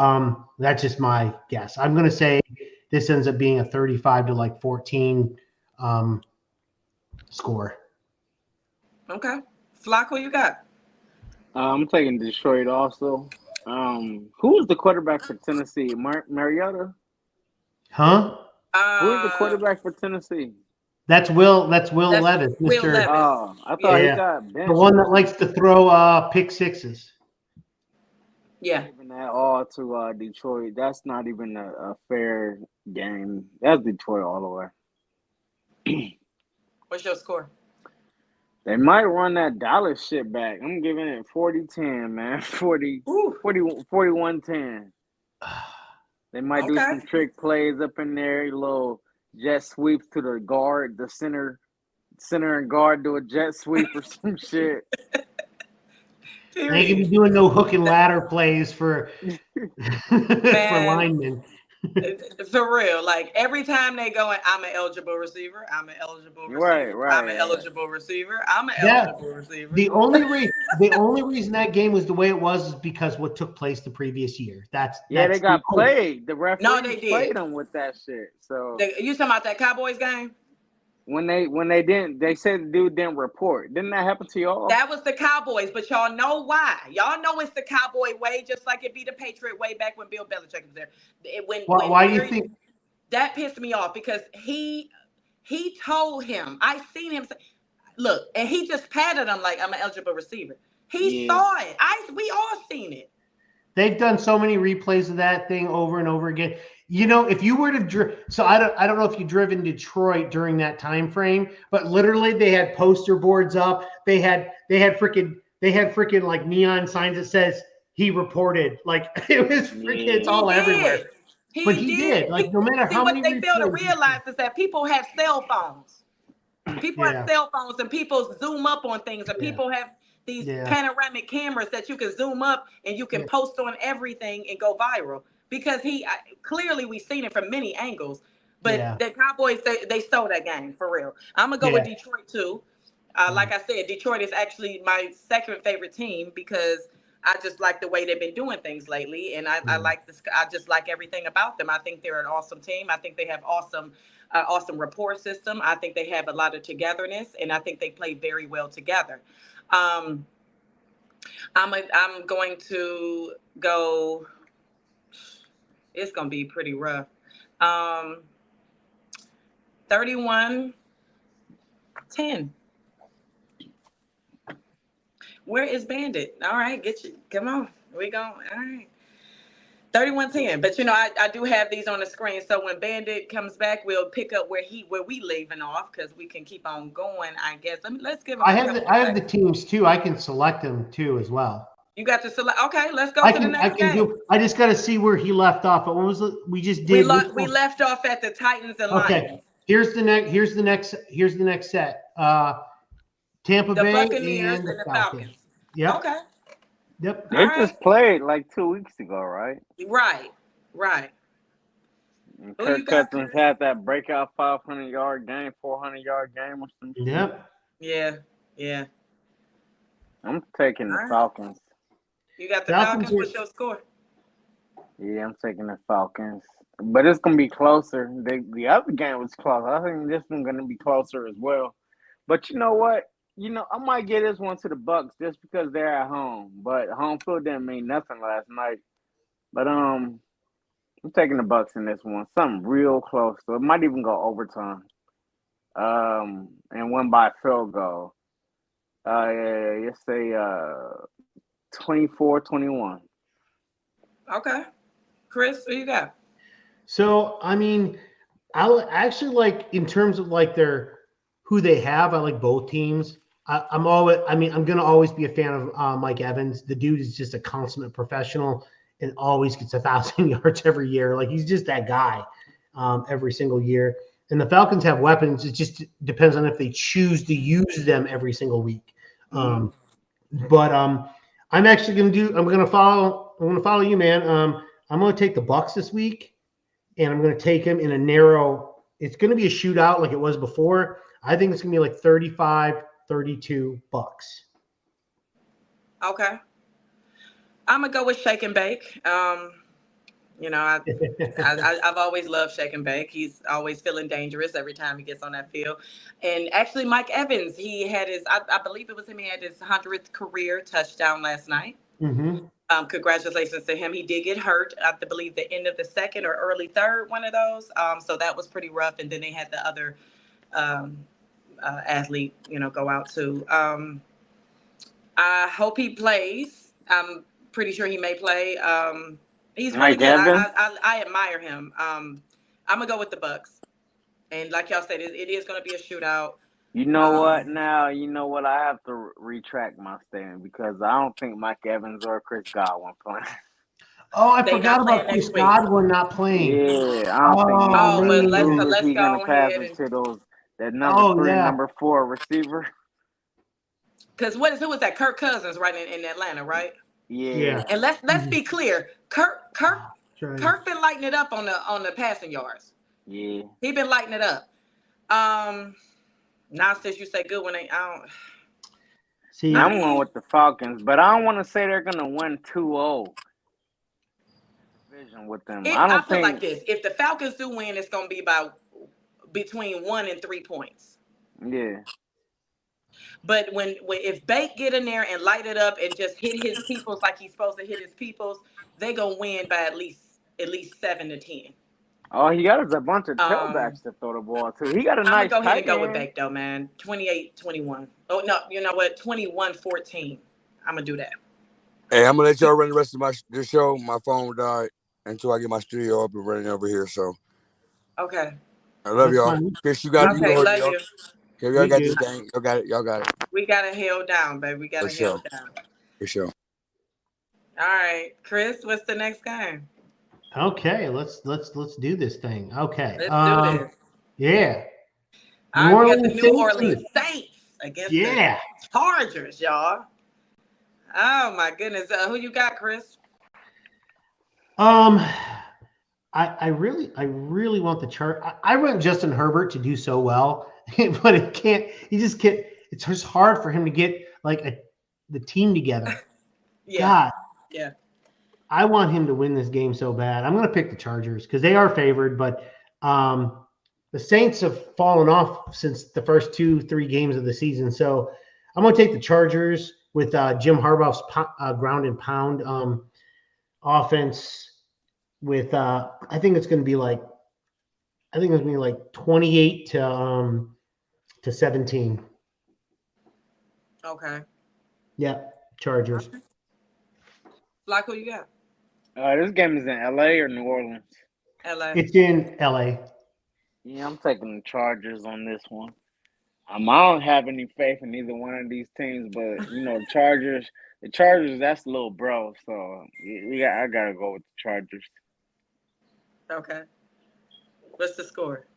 that's just my guess. I'm going to say this ends up being a 35-14 score. Okay. Flacco, you got? I'm taking Detroit also. Who's the quarterback for Tennessee? Mariota? Huh? Who's the quarterback for Tennessee? That's Will Levis, Will Mr. Levis. Oh, I thought Yeah. he got benched. The one that likes to throw pick sixes. Yeah. Giving that all to Detroit. That's not even a fair game. That's Detroit all the way. What's your score? They might run that Dallas shit back. I'm giving it 40-10, man. 41-10. They might do some trick plays up in there, little jet sweeps to the guard, the center and guard do a jet sweep or some shit. They ain't gonna be doing no hook and ladder plays for linemen. For real, like every time they go in, I'm an eligible receiver. I'm an eligible receiver. Right. I'm an eligible receiver. I'm an eligible receiver. The only reason that game was the way it was is because what took place the previous year. They got played. The referees did. played them with that shit. So You talking about that Cowboys game? When they didn't, they said the dude didn't report. Didn't that happen to y'all? That was the Cowboys, but y'all know why. Y'all know it's the Cowboy way, just like it be the Patriot way back when Bill Belichick was there. Why do you think? That pissed me off because he told him, I seen him say, look, and he just patted him like I'm an eligible receiver. He saw it. We all seen it. They've done so many replays of that thing over and over again. You know, if you were to I don't know if you drove in Detroit during that time frame, but literally they had poster boards up. They had freaking like neon signs that says he reported. Like it was freaking it's all everywhere. He did. Like no matter how many. What they fail to realize is that people have cell phones. People have cell phones and people zoom up on things and people have these panoramic cameras that you can zoom up and you can post on everything and go viral. Because clearly we've seen it from many angles, but the Cowboys they stole that game for real. I'm gonna go with Detroit too. Like I said, Detroit is actually my second favorite team because I just like the way they've been doing things lately, and I like this. I just like everything about them. I think they're an awesome team. I think they have awesome rapport system. I think they have a lot of togetherness, and I think they play very well together. I'm going to go. It's going to be pretty rough. 31-10. Where is Bandit? All right, get you. Come on. We go. All right. 31-10. But, I do have these on the screen. So when Bandit comes back, we'll pick up where we leaving off because we can keep on going, I guess. Let's give him I have the teams, too. I can select them, too, as well. You got to select. Okay, let's go to the next game. I just got to see where he left off. But what was it? We just did. We left off at the Titans and Lions. Okay. Here's the next set. Tampa Bay Buccaneers and the Falcons. Yep. Okay. Yep. They just played like 2 weeks ago, right? Right. And Kirk Cousins had that breakout 500-yard game, 400-yard game or something. Yep. Yeah. I'm taking the Falcons. You got the Falcons. What's your score? Yeah, I'm taking the Falcons. But it's going to be closer. The other game was close. I think this one's going to be closer as well. But you know what? I might get this one to the Bucs just because they're at home. But home field didn't mean nothing last night. But I'm taking the Bucs in this one. Something real close. So it might even go overtime. And win by a field goal. Let's say 24-21. Okay. Chris, what you got? So, I mean, I actually like in terms of like who they have, I like both teams. I'm going to always be a fan of Mike Evans. The dude is just a consummate professional and always gets 1,000 yards every year. Like he's just that guy every single year. And the Falcons have weapons. It just depends on if they choose to use them every single week. But I'm actually going to follow you, man. I'm going to take the Bucs this week. and I'm going to take him in a narrow. It's going to be a shootout like it was before. I think it's going to be like 35-32 Bucks. Okay. I'm going to go with Shake and Bake. You know, I've always loved Shake and Bake. He's always feeling dangerous every time he gets on that field. And actually, Mike Evans, he had his, I believe it was him, he had his 100th career touchdown last night. Mm-hmm. Congratulations to him. He did get hurt at, I believe, the end of the second or early third, one of those. So that was pretty rough. And then they had the other athlete, you know, go out too. I hope he plays. I'm pretty sure he may play. He's really good. I admire him. I'm gonna go with the Bucks, and like y'all said, it is gonna be a shootout. You know what? Now you know what. I have to retract my stand because I don't think Mike Evans or Chris Godwin playing. Oh, I forgot about Chris Godwin not playing. Yeah, I don't think. Oh, but let's he go gonna pass ahead it to those that number 3, number 4 receiver. Because who was that? Kirk Cousins, right in Atlanta, right? Yeah. And let's be clear. Kirk been lighting it up on the passing yards. Yeah. He been lighting it up. Now since you say Goodwin, I don't see. I'm going with the Falcons, but I don't want to say they're gonna win 2-0. Division with them. I feel like this. If the Falcons do win, it's gonna be between 1 and 3 points. Yeah. But when if Bake get in there and light it up and just hit his peoples like he's supposed to hit his peoples, they gonna win by at least 7 to 10. Oh, he got a bunch of tailbacks to throw the ball to. He got a nice. I'm gonna go ahead and go with Bake though, man. 28-21. Oh no, you know what? 21-14. I'm gonna do that. Hey, I'm gonna let y'all run the rest of this show. My phone died until I get my studio up and running over here. So. Okay. I love y'all. Chris, you got okay, love you. Okay, y'all got this thing. Y'all got it. Y'all got it. We got it held down, baby. We got it held down. For sure. All right, Chris, what's the next game? Okay, let's do this thing. Okay. Let's do this. Yeah. All right, we got the New Orleans Saints against the Chargers, y'all. Oh my goodness. Who you got, Chris? I really want the chart. I want Justin Herbert to do so well, but it can't. He just can't. It's just hard for him to get like the team together. Yeah. God. Yeah. I want him to win this game so bad. I'm going to pick the Chargers because they are favored, but the Saints have fallen off since the first 2-3 games of the season. So I'm going to take the Chargers with Jim Harbaugh's ground and pound offense. With I think it's going to be like 28 to 17. Okay. Yeah, Chargers. Okay. Like who you got? This game is in LA or New Orleans? LA. It's in LA. Yeah, I'm taking the Chargers on this one. I don't have any faith in either one of these teams, but you know, the Chargers, that's little bro. So I gotta go with the Chargers. Okay. What's the score?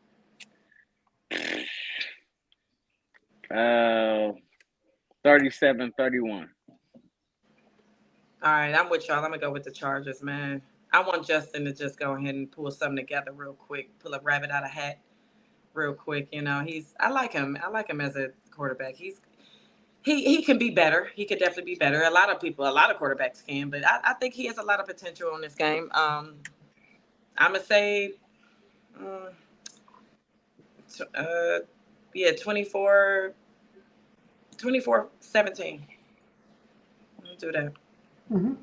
37-31. All right, I'm with y'all. I'm gonna go with the Chargers, man. I want Justin to just go ahead and pull something together real quick, pull a rabbit out of a hat real quick. You know, I like him. I like him as a quarterback. He can be better. He could definitely be better. A lot of quarterbacks can, but I think he has a lot of potential on this game. I'm gonna say, 24-17. Let's do that. Mm-hmm.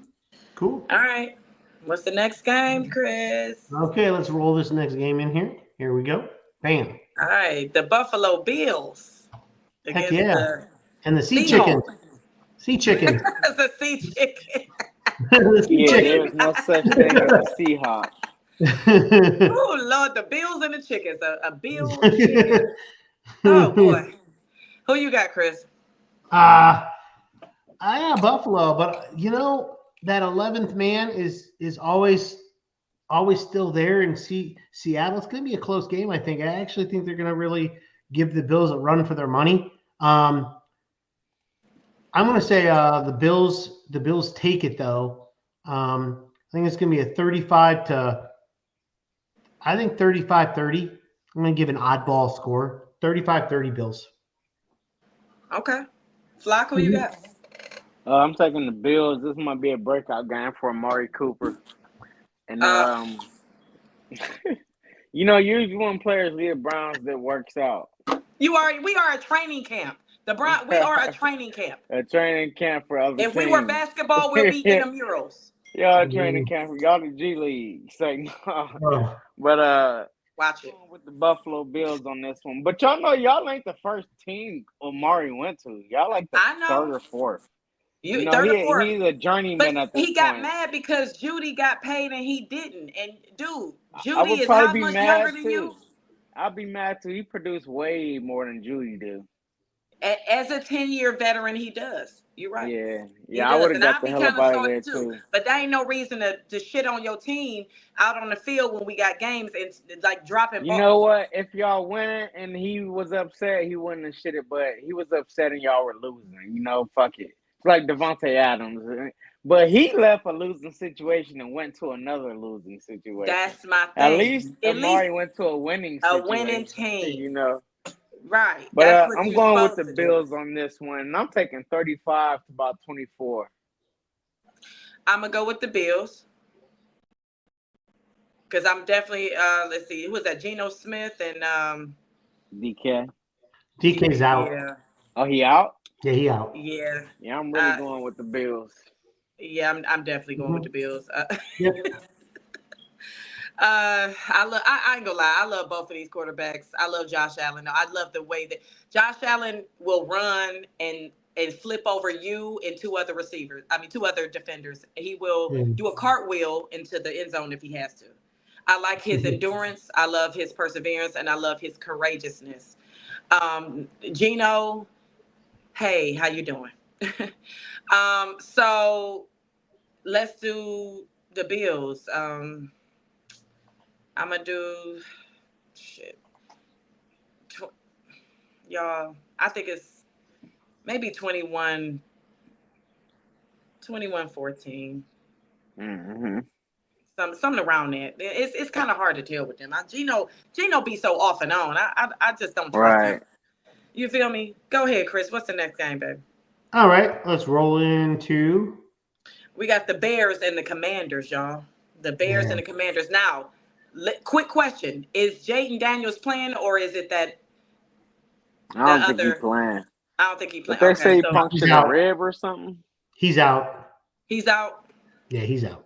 Cool. All right. What's the next game, Chris? Okay, let's roll this next game in here. Here we go. Bam. All right. The Buffalo Bills. Heck yeah. And the Sea Chicken. Sea Chicken. The Sea Chicken. There's no such thing as a Seahawk. Oh, Lord. The Bills and the Chickens. A Bill chicken. Oh, boy. Who you got, Chris? I got Buffalo, but you know that 11th man is always still there in Seattle. It's going to be a close game, I think. I actually think they're going to really give the Bills a run for their money. I'm going to say the Bills take it though. I think it's going to be a 35-24 I think 35-30. I'm going to give an oddball score. 35-30 Bills. Okay. Flock, who you got? I'm taking the Bills. This might be a breakout game for Amari Cooper. And usually when players leave Browns, that works out. We are a training camp. We are a training camp. A training camp for other If teams. we were basketball, we'll be in the murals. Y'all training camp for y'all the G League. So no. But watch it with the Buffalo Bills on this one. But y'all ain't the first team Amari went to. Y'all like the third or fourth. Third or fourth. He's a journeyman at this point. He got mad because Judy got paid and he didn't. And dude, Judy is how much younger than you? I'll be mad too. He produced way more than Judy did. As a 10-year veteran, he does. You're right. Yeah. I would have got the hell up out of there too. But that ain't no reason to shit on your team out on the field when we got games and like dropping balls. You know what? If y'all win and he was upset, he wouldn't have shit it. But he was upset and y'all were losing. Fuck it. It's like Devontae Adams. But he left a losing situation and went to another losing situation. That's my thing. At least Amari went to a winning situation. A winning team. Right. But I'm going with the Bills on this one. And I'm taking 35 to about 24. I'm going to go with the Bills. Because I'm definitely, let's see, who was that? Geno Smith and DK. DK's out. Yeah. Oh, he out? Yeah, he out. Yeah. Yeah, I'm really going with the Bills. Yeah, I'm definitely going with the Bills. Yep. I ain't gonna lie. I love both of these quarterbacks. I love Josh Allen. I love the way that Josh Allen will run and flip over you and two other defenders. He will do a cartwheel into the end zone if he has to. I like his endurance. I love his perseverance, and I love his courageousness. Geno, hey, how you doing? So let's do the Bills. I'm going to do y'all, I think it's maybe 21-14. Mm-hmm. Something around that. It's kind of hard to tell with them. Geno be so off and on. I just don't trust him. You feel me? Go ahead, Chris. What's the next game, baby? All right, let's roll into. We got the Bears and the Commanders, y'all. The Bears and the Commanders. Now, quick question: is Jaden Daniels playing, or is it that? I don't think he's playing. I don't think he's playing. But they say he punctured a rib or something. He's out. He's out. Yeah, he's out.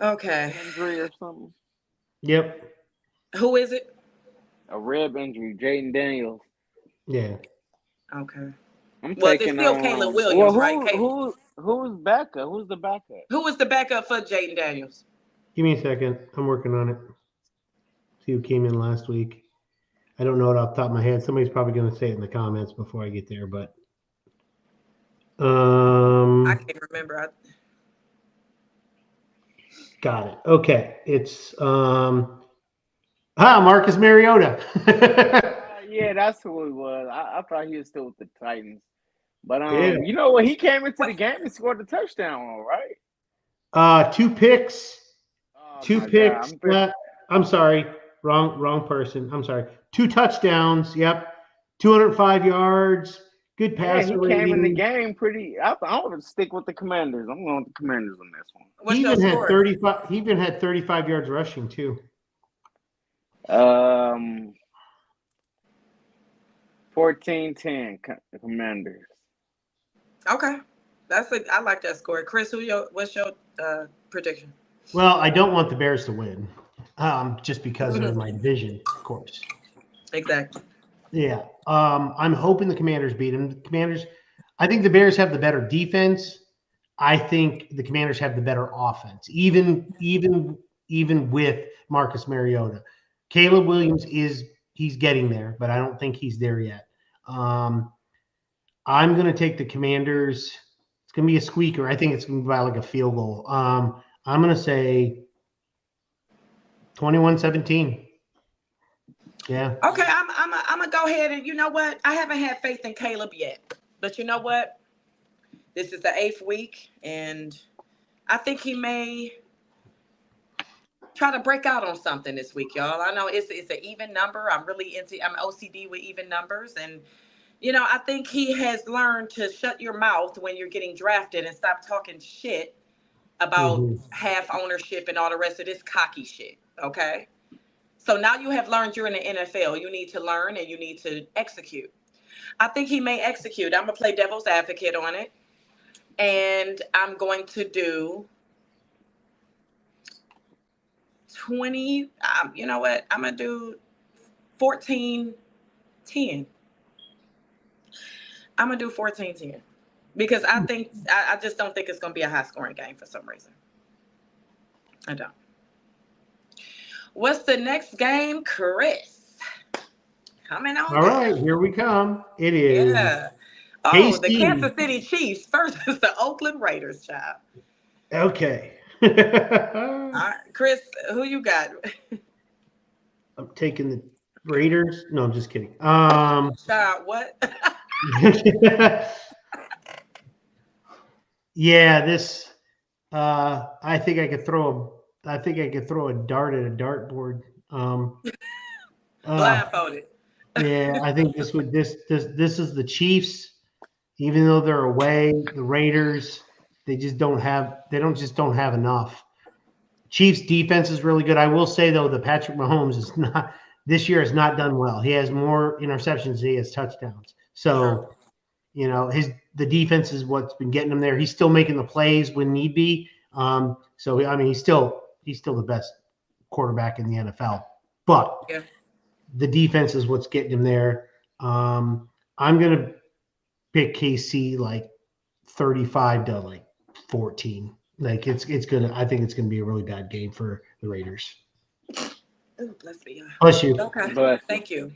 Okay. Injury or something. Yep. Who is it? A rib injury, Jaden Daniels. Yeah. Okay. I'm taking. Well, it's still Caleb Williams, right? Who's backup? Who's the backup? Who is the backup for Jaden Daniels? Give me a second. I'm working on it. See who came in last week. I don't know it off the top of my head. Somebody's probably going to say it in the comments before I get there, but I can't remember. Got it. Okay. It's Marcus Mariota. Yeah, that's who it was. I thought he was still with the Titans. But you know what? He came into the game and scored a touchdown, all right? 2 picks. Oh, 2 picks. I'm sorry. Wrong person. I'm sorry. 2 touchdowns. Yep. 205 yards. Good passer rating. He came in the game pretty. I'm going to stick with the Commanders. I'm going with the Commanders on this one. He even had 35. He even had 35 yards rushing too. 14-10 Commanders. Okay, I like that score. Chris, what's your prediction? Well, I don't want the Bears to win, just because they're in my division, of course. Exactly. Yeah. I'm hoping the Commanders beat them. The Commanders. I think the Bears have the better defense. I think the Commanders have the better offense, even with Marcus Mariota. Caleb Williams he's getting there, but I don't think he's there yet. I'm going to take the Commanders. It's going to be a squeaker. I think it's going to be by like a field goal. I'm going to say 21-17. Yeah. Okay, I'm gonna go ahead and you know what? I haven't had faith in Caleb yet, but you know what? This is the 8th week, and I think he may try to break out on something this week, y'all. I know it's an even number. I'm OCD with even numbers. And, you know, I think he has learned to shut your mouth when you're getting drafted and stop talking shit about half ownership and all the rest of this cocky shit. Okay. So now you have learned you're in the NFL. You need to learn and you need to execute. I think he may execute. I'm going to play devil's advocate on it. And I'm going to do 20. You know what? I'm going to do 14-10. I'm going to do 14-10. Because I just don't think it's going to be a high scoring game for some reason. I don't. What's the next game, Chris? Coming on. All right, here we come. It is. Yeah. Oh, KC. The Kansas City Chiefs versus the Oakland Raiders, child. Okay. All right, Chris, who you got? I'm taking the Raiders. No, I'm just kidding. Child, what? Yeah, this. I think I could throw a dart at a dartboard. Blindfolded. Yeah, I think this is the Chiefs. Even though they're away, the Raiders, they don't have enough. Chiefs defense is really good. I will say though, that Patrick Mahomes has not done well. He has more interceptions than he has touchdowns. So, you know, the defense is what's been getting him there. He's still making the plays when need be. So I mean, he's still the best quarterback in the NFL. But the defense is what's getting him there. I'm gonna pick KC like 35-14. Like I think it's gonna be a really bad game for the Raiders. Ooh, bless me. Bless you. Okay. Thank you.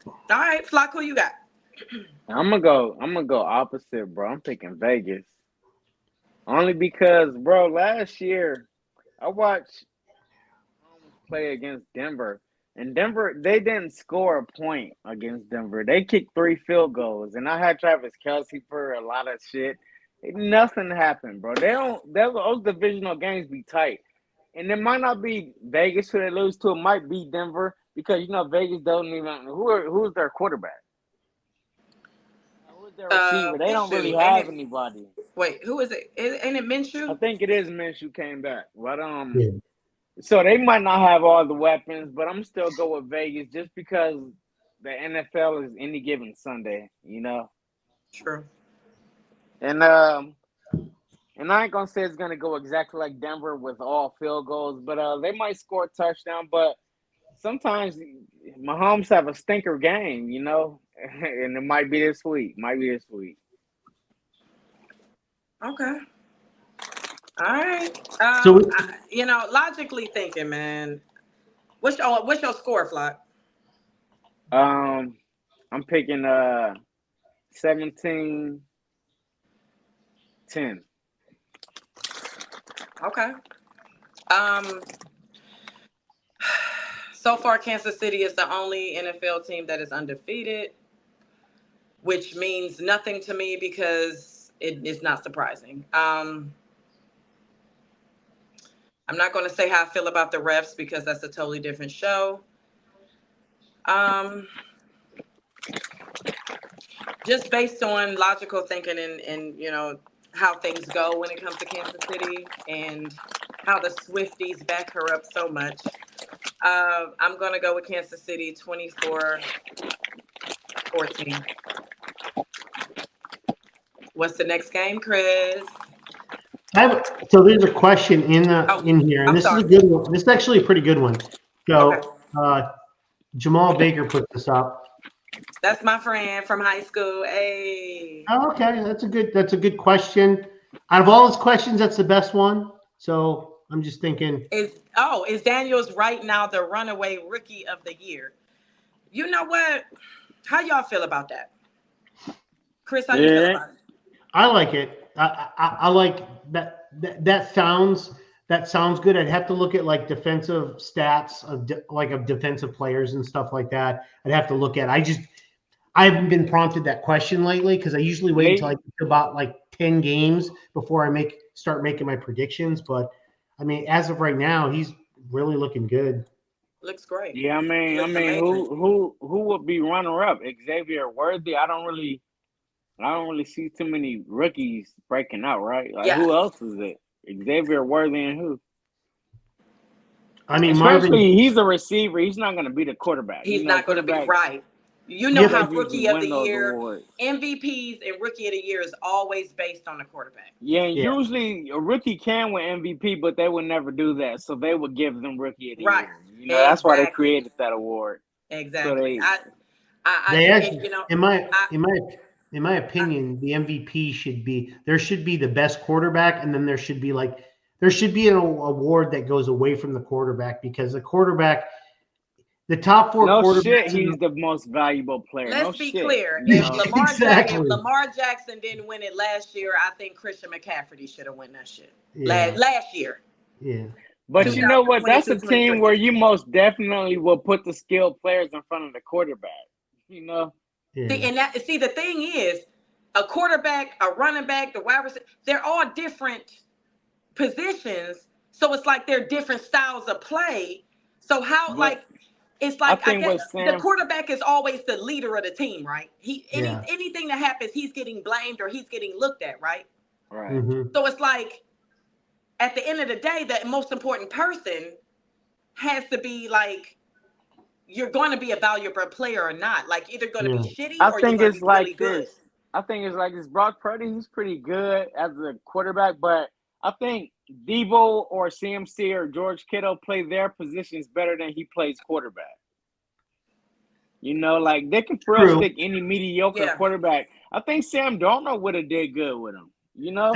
All right, Flock, who you got? I'm gonna go opposite, bro. I'm picking Vegas. Only because, bro, last year I watched play against Denver. And Denver, they didn't score a point against Denver. They kicked 3 field goals. And I had Travis Kelce for a lot of shit. Nothing happened, bro. Those divisional games be tight. And it might not be Vegas who they lose to. It might be Denver because, you know, Vegas don't even – who's their quarterback? Who's their receiver? They don't really have anybody. Wait, who is it? Ain't it Minshew? I think it is Minshew came back. But So they might not have all the weapons, but I'm still go with Vegas just because the NFL is any given Sunday, you know. True. And I ain't gonna say it's gonna go exactly like Denver with all field goals, but they might score a touchdown. But sometimes Mahomes have a stinker game, you know, and it might be this week. Okay. All right. You know, logically thinking, man. What's your score, Flock? I'm picking 17-10. Okay. So far, Kansas City is the only NFL team that is undefeated, which means nothing to me because it is not surprising. I'm not going to say how I feel about the refs because that's a totally different show. Just based on logical thinking and you know, how things go when it comes to Kansas City and how the Swifties back her up so much. I'm going to go with Kansas City 24-14. What's the next game, Chris? So there's a question in here, and this is a good one. This is actually a pretty good one. So Jamal Baker put this up. That's my friend from high school. Hey. Oh, okay, that's a good question. Out of all his questions, that's the best one. So I'm just thinking. Is Daniels right now the runaway rookie of the year? You know what? How y'all feel about that? Chris, how you feel about it? I like it. I like that. That sounds good. I'd have to look at like defensive stats of defensive players and stuff like that. I'd have to look at. I haven't been prompted that question lately because I usually wait until I get to about like 10 games before I start making my predictions. But I mean, as of right now, he's really looking good. Looks great. Yeah, I mean, Looks amazing. who would be runner up? Xavier Worthy. I don't really see too many rookies breaking out, right? Like, Yes. who else is it? Xavier Worthy and who? I mean, Especially he's a receiver. He's not going to be the quarterback. He's not going to be right. You know Yeah, how they Rookie usually of win the those Year, awards. MVPs and Rookie of the Year is always based on the quarterback. Yeah, and Yeah. usually a rookie can win MVP, but they would never do that. So they would give them Rookie of the Right. Year. You know, that's why they Exactly. created that award. Exactly. So They I actually, you know, in my opinion, the MVP should be the best quarterback, and then there should be an award that goes away from the quarterback, because the quarterback, the top four no quarterbacks. shit, he's the most valuable player. let's be shit, clear. you If know? Exactly. Lamar Jackson didn't win it last year, I think Christian McCaffrey should have won that shit. Yeah. Last year. Yeah. But you know what? That's a 2022, team where you most definitely will put the skilled players in front of the quarterback. You know? Yeah. The thing is, a quarterback, a running back, the wide receiver, they're all different positions. So it's like they're different styles of play. So how, it's like, I guess the quarterback is always the leader of the team, right? Anything that happens, he's getting blamed or he's getting looked at, right? Right. Mm-hmm. So it's like, at the end of the day, the most important person has to be like, you're going to be a valuable player or not. Like, either going to be shitty or you're going to be really good. I think it's like this. Brock Purdy, he's pretty good as a quarterback, but I think Debo or CMC or George Kittle play their positions better than he plays quarterback. You know, like they can throw stick any mediocre quarterback. I think Sam Darnold would have did good with him. You know?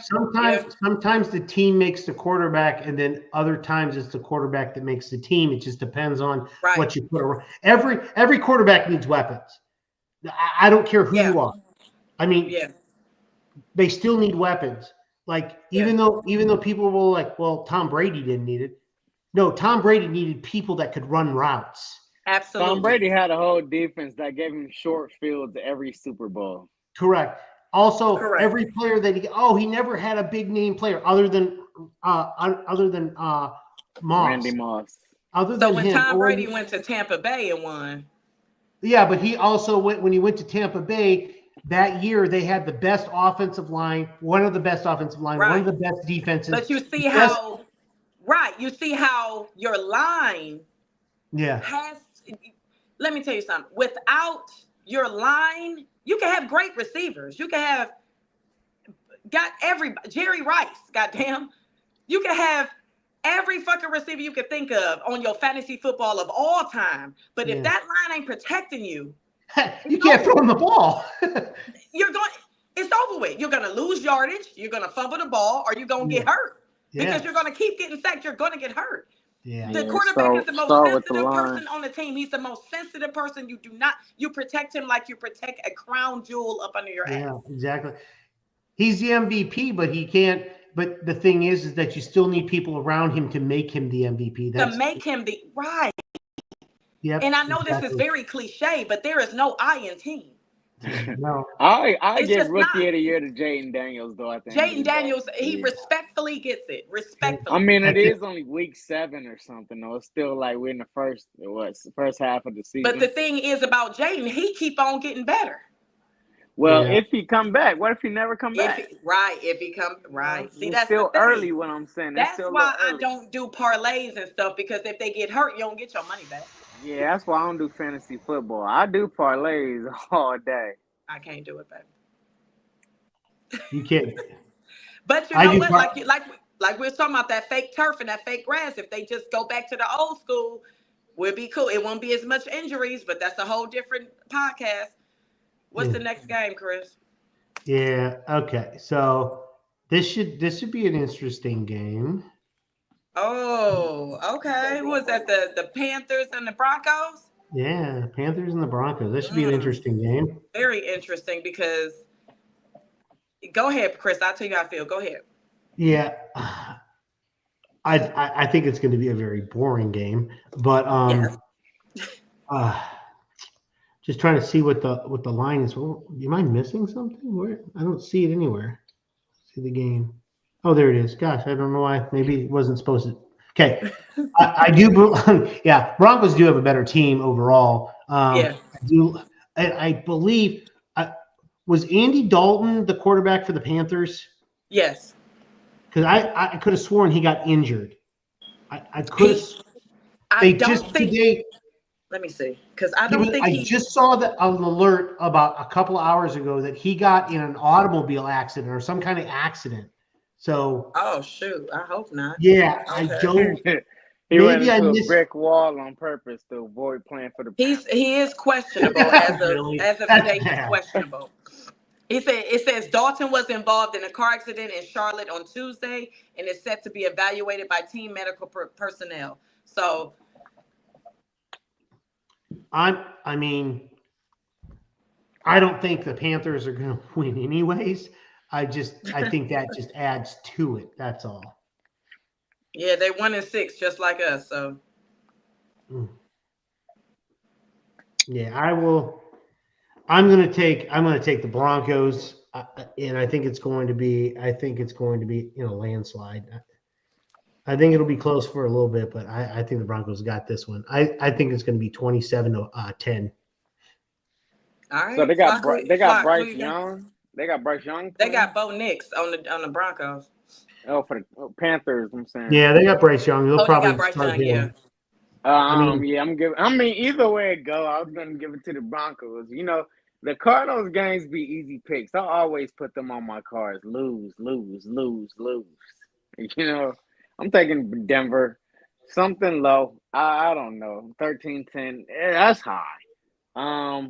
Sometimes the team makes the quarterback, and then other times it's the quarterback that makes the team. It just depends on what you put around. Every quarterback needs weapons. I don't care who you are. I mean, they still need weapons. Like even though people will like, well, Tom Brady didn't need it. No, Tom Brady needed people that could run routes. Absolutely. Tom Brady had a whole defense that gave him short fields every Super Bowl. Correct. Also, every player that he never had a big name player other than Moss. Randy Moss. When Tom Brady went to Tampa Bay and won. Yeah, but he also when he went to Tampa Bay that year, they had the best offensive line, one of the best offensive line, one of the best defenses. But you see how your line has. Let me tell you something. Without your line, you can have great receivers. You can have Jerry Rice, goddamn. You can have every fucking receiver you could think of on your fantasy football of all time. But if that line ain't protecting you, you can't throw him the ball. It's over with. You're gonna lose yardage, you're gonna fumble the ball, or you're gonna get hurt. Because you're gonna keep getting sacked, you're gonna get hurt. Yeah. The quarterback is the most sensitive person on the team. He's the most sensitive person. You protect him like you protect a crown jewel up under your ass. Yeah, exactly. He's the MVP, but he can't. But the thing is that you still need people around him to make him the MVP. Right. Yep. And I know this is very cliche, but there is no I in team. No. I give Rookie of the Year to Jaden Daniels, though. I think Jaden Daniels, he respectfully gets it. Respectfully. I mean, it is only week 7 or something, though. It's still like we're in the first half of the season. But the thing is about Jaden, he keep on getting better. Well, if he come back, what if he never come back? If he come right. See, it's that's still the thing. early. What I'm saying. That's why I don't do parlays and stuff, because if they get hurt, you don't get your money back. Yeah, that's why I don't do fantasy football. I do parlays all day. I can't do it, baby. You can't. But you know what? Like we were talking about that fake turf and that fake grass. If they just go back to the old school, we'll be cool. It won't be as much injuries, but that's a whole different podcast. What's the next game, Chris? Yeah. Okay. So this should be an interesting game. Oh, okay. Who was that? The Panthers and the Broncos? Yeah, Panthers and the Broncos. This should be an interesting game. Very interesting, because go ahead, Chris. I'll tell you how I feel. Go ahead. Yeah. I think it's going to be a very boring game, but just trying to see what the line is. Am I missing something? Where I don't see it anywhere. See the game. Oh, there it is. Gosh, I don't know why. Maybe it wasn't supposed to. Okay, I do. Yeah, Broncos do have a better team overall. Yeah. I believe was Andy Dalton the quarterback for the Panthers? Yes. Because I could have sworn he got injured. I could have. I don't think. Today. Let me see, because I don't think I just saw an alert about a couple of hours ago that he got in an automobile accident or some kind of accident. So. Oh shoot! I hope not. Yeah, Okay. I don't. He ran Maybe I into a missed. brick wall on purpose to avoid playing for the Panthers. He is questionable as of Really? as of That's today. He's bad. questionable. It says Dalton was involved in a car accident in Charlotte on Tuesday and is set to be evaluated by team medical personnel. So, I mean, I don't think the Panthers are going to win anyways. I think that just adds to it. That's all. yeah, they 1-6 just like us. So, yeah, I will. I'm going to take the Broncos, and I think it's going to be landslide. I think it'll be close for a little bit, but I think the Broncos got this one. I think it's going to be 27-10. all right. So they got Flock, Bryce Young. They got Bryce Young. They got Bo Nix on the Broncos. Oh, for the Panthers, I'm saying. Yeah, they got Bryce Young. They'll probably they got Bryce start Young. Yeah. him. I mean, either way it go, I was gonna give it to the Broncos. You know, the Cardinals games be easy picks. I always put them on my cards. Lose. You know, I'm taking Denver. Something low. I don't know. 13-10. That's high. 10-3.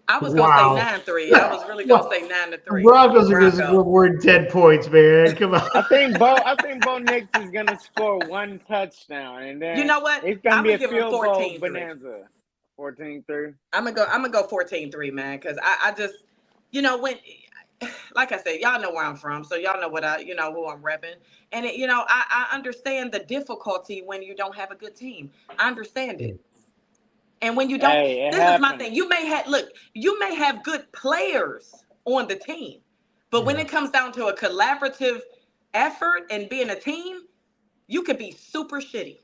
I was gonna say 9-3. I was really gonna say 9-3. Broncos are going to score more than 10 points, man. Come on. I think Bo Nix is gonna score one touchdown, and then you know what? it's gonna be a give him field goal 14-3. bonanza. 14-3. I'm gonna go 14-3, man, because I just, when, like I said, y'all know where I'm from, so y'all know who I'm repping, and I understand the difficulty when you don't have a good team. I understand it. And when you don't, this is my thing. You may have good players on the team, but when it comes down to a collaborative effort and being a team, you could be super shitty.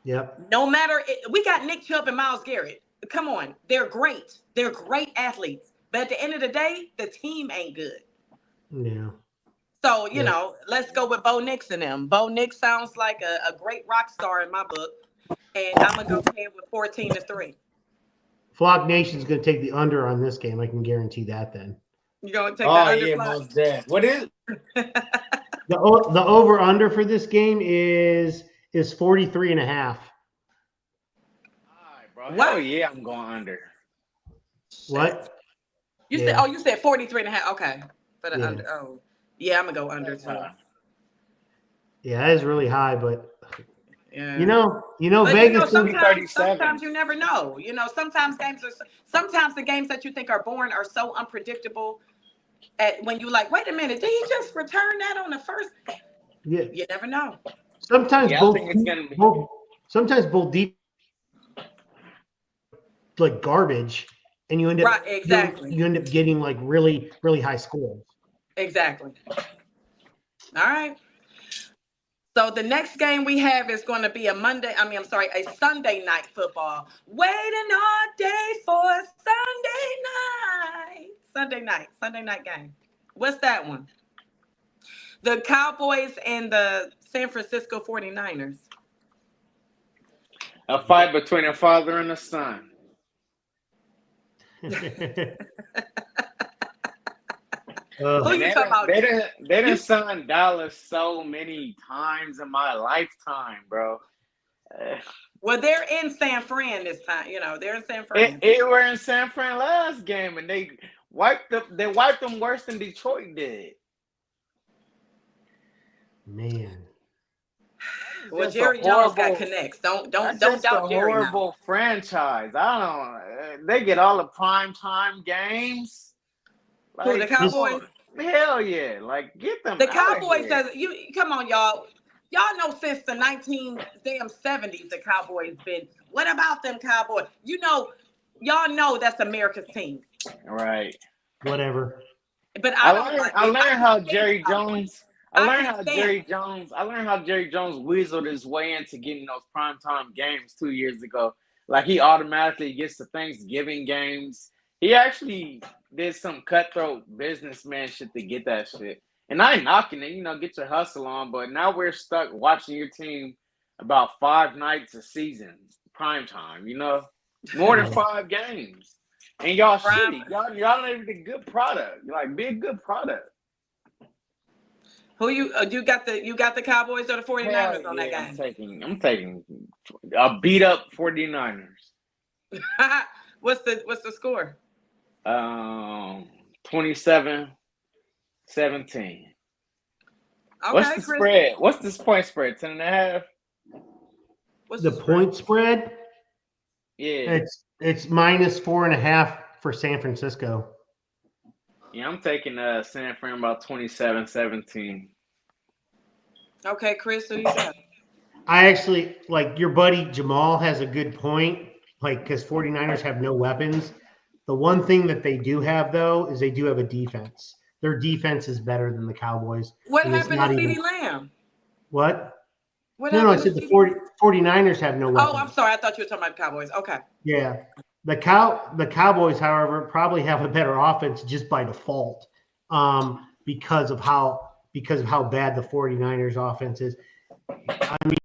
Yep. No matter, we got Nick Chubb and Myles Garrett. Come on, they're great. They're great athletes, but at the end of the day, the team ain't good. Yeah. So let's go with Bo Nix and them. Bo Nix sounds like a great rock star in my book. And I'm going to go ahead with 14-3. Flock Nation's going to take the under on this game. I can guarantee that then. You're going to take the under? Yeah, most dead. What is it? The over-under for this game is 43.5. All right, bro. What? Oh, yeah, I'm going under. What? You said 43.5. Okay. For the under. Oh, yeah, I'm going to go under too. Yeah, that is really high, but yeah. But Vegas sometimes you never know. Sometimes the games that you think are boring are so unpredictable. When you like, wait a minute, did he just return that on the first? Yeah. You never know. Sometimes sometimes both deep like garbage, and you end up you end up getting like really, really high scores. Exactly. All right. So the next game we have is going to be a Sunday night football. Waiting all day for Sunday night game. What's that one? The Cowboys and the San Francisco 49ers. A fight between a father and a son. Who you talking about? They didn't sign Dallas so many times in my lifetime, bro. Well, they're in San Fran this time. They're in San Fran. They were in San Fran last game, and they wiped them worse than Detroit did. Man. Well, Jerry Jones got connects. Don't doubt Jerry now. Horrible franchise. They get all the prime time games. Who, the Cowboys? Hell yeah! Like, get them. The Cowboys come on, y'all. Y'all know since the 1970s, the Cowboys been. What about them Cowboys? Y'all know that's America's team. Right. Whatever. But I don't like I it. learned how Jerry stand Jones. I can't stand it. I learned how Jerry Jones weaseled his way into getting those primetime games 2 years ago. Like he automatically gets the Thanksgiving games. He actually did some cutthroat businessman shit to get that shit. And I ain't knocking it, get your hustle on. But now we're stuck watching your team about 5 nights a season, primetime. More than 5 games. And y'all shitty. Y'all not even a good product. Like, be a good product. Who you got the Cowboys or the 49ers on that game? I'm taking a beat up 49ers. What's the score? 27-17. Okay, what's the Chris. spread? What's this point spread? 10.5? What's the point spread? Yeah. It's -4.5 for San Francisco. Yeah, I'm taking San Fran about 27-17. Okay, Chris, who you got? I actually like your buddy Jamal has a good point, because 49ers have no weapons. The one thing that they do have, though, is they do have a defense. Their defense is better than the Cowboys. What happened to CeeDee Lamb? What? What No, I happened said to the 49ers have no weapons. Oh, I'm sorry. I thought you were talking about the Cowboys. Okay. Yeah. The Cowboys, however, probably have a better offense just by default, because of how bad the 49ers offense is. I mean,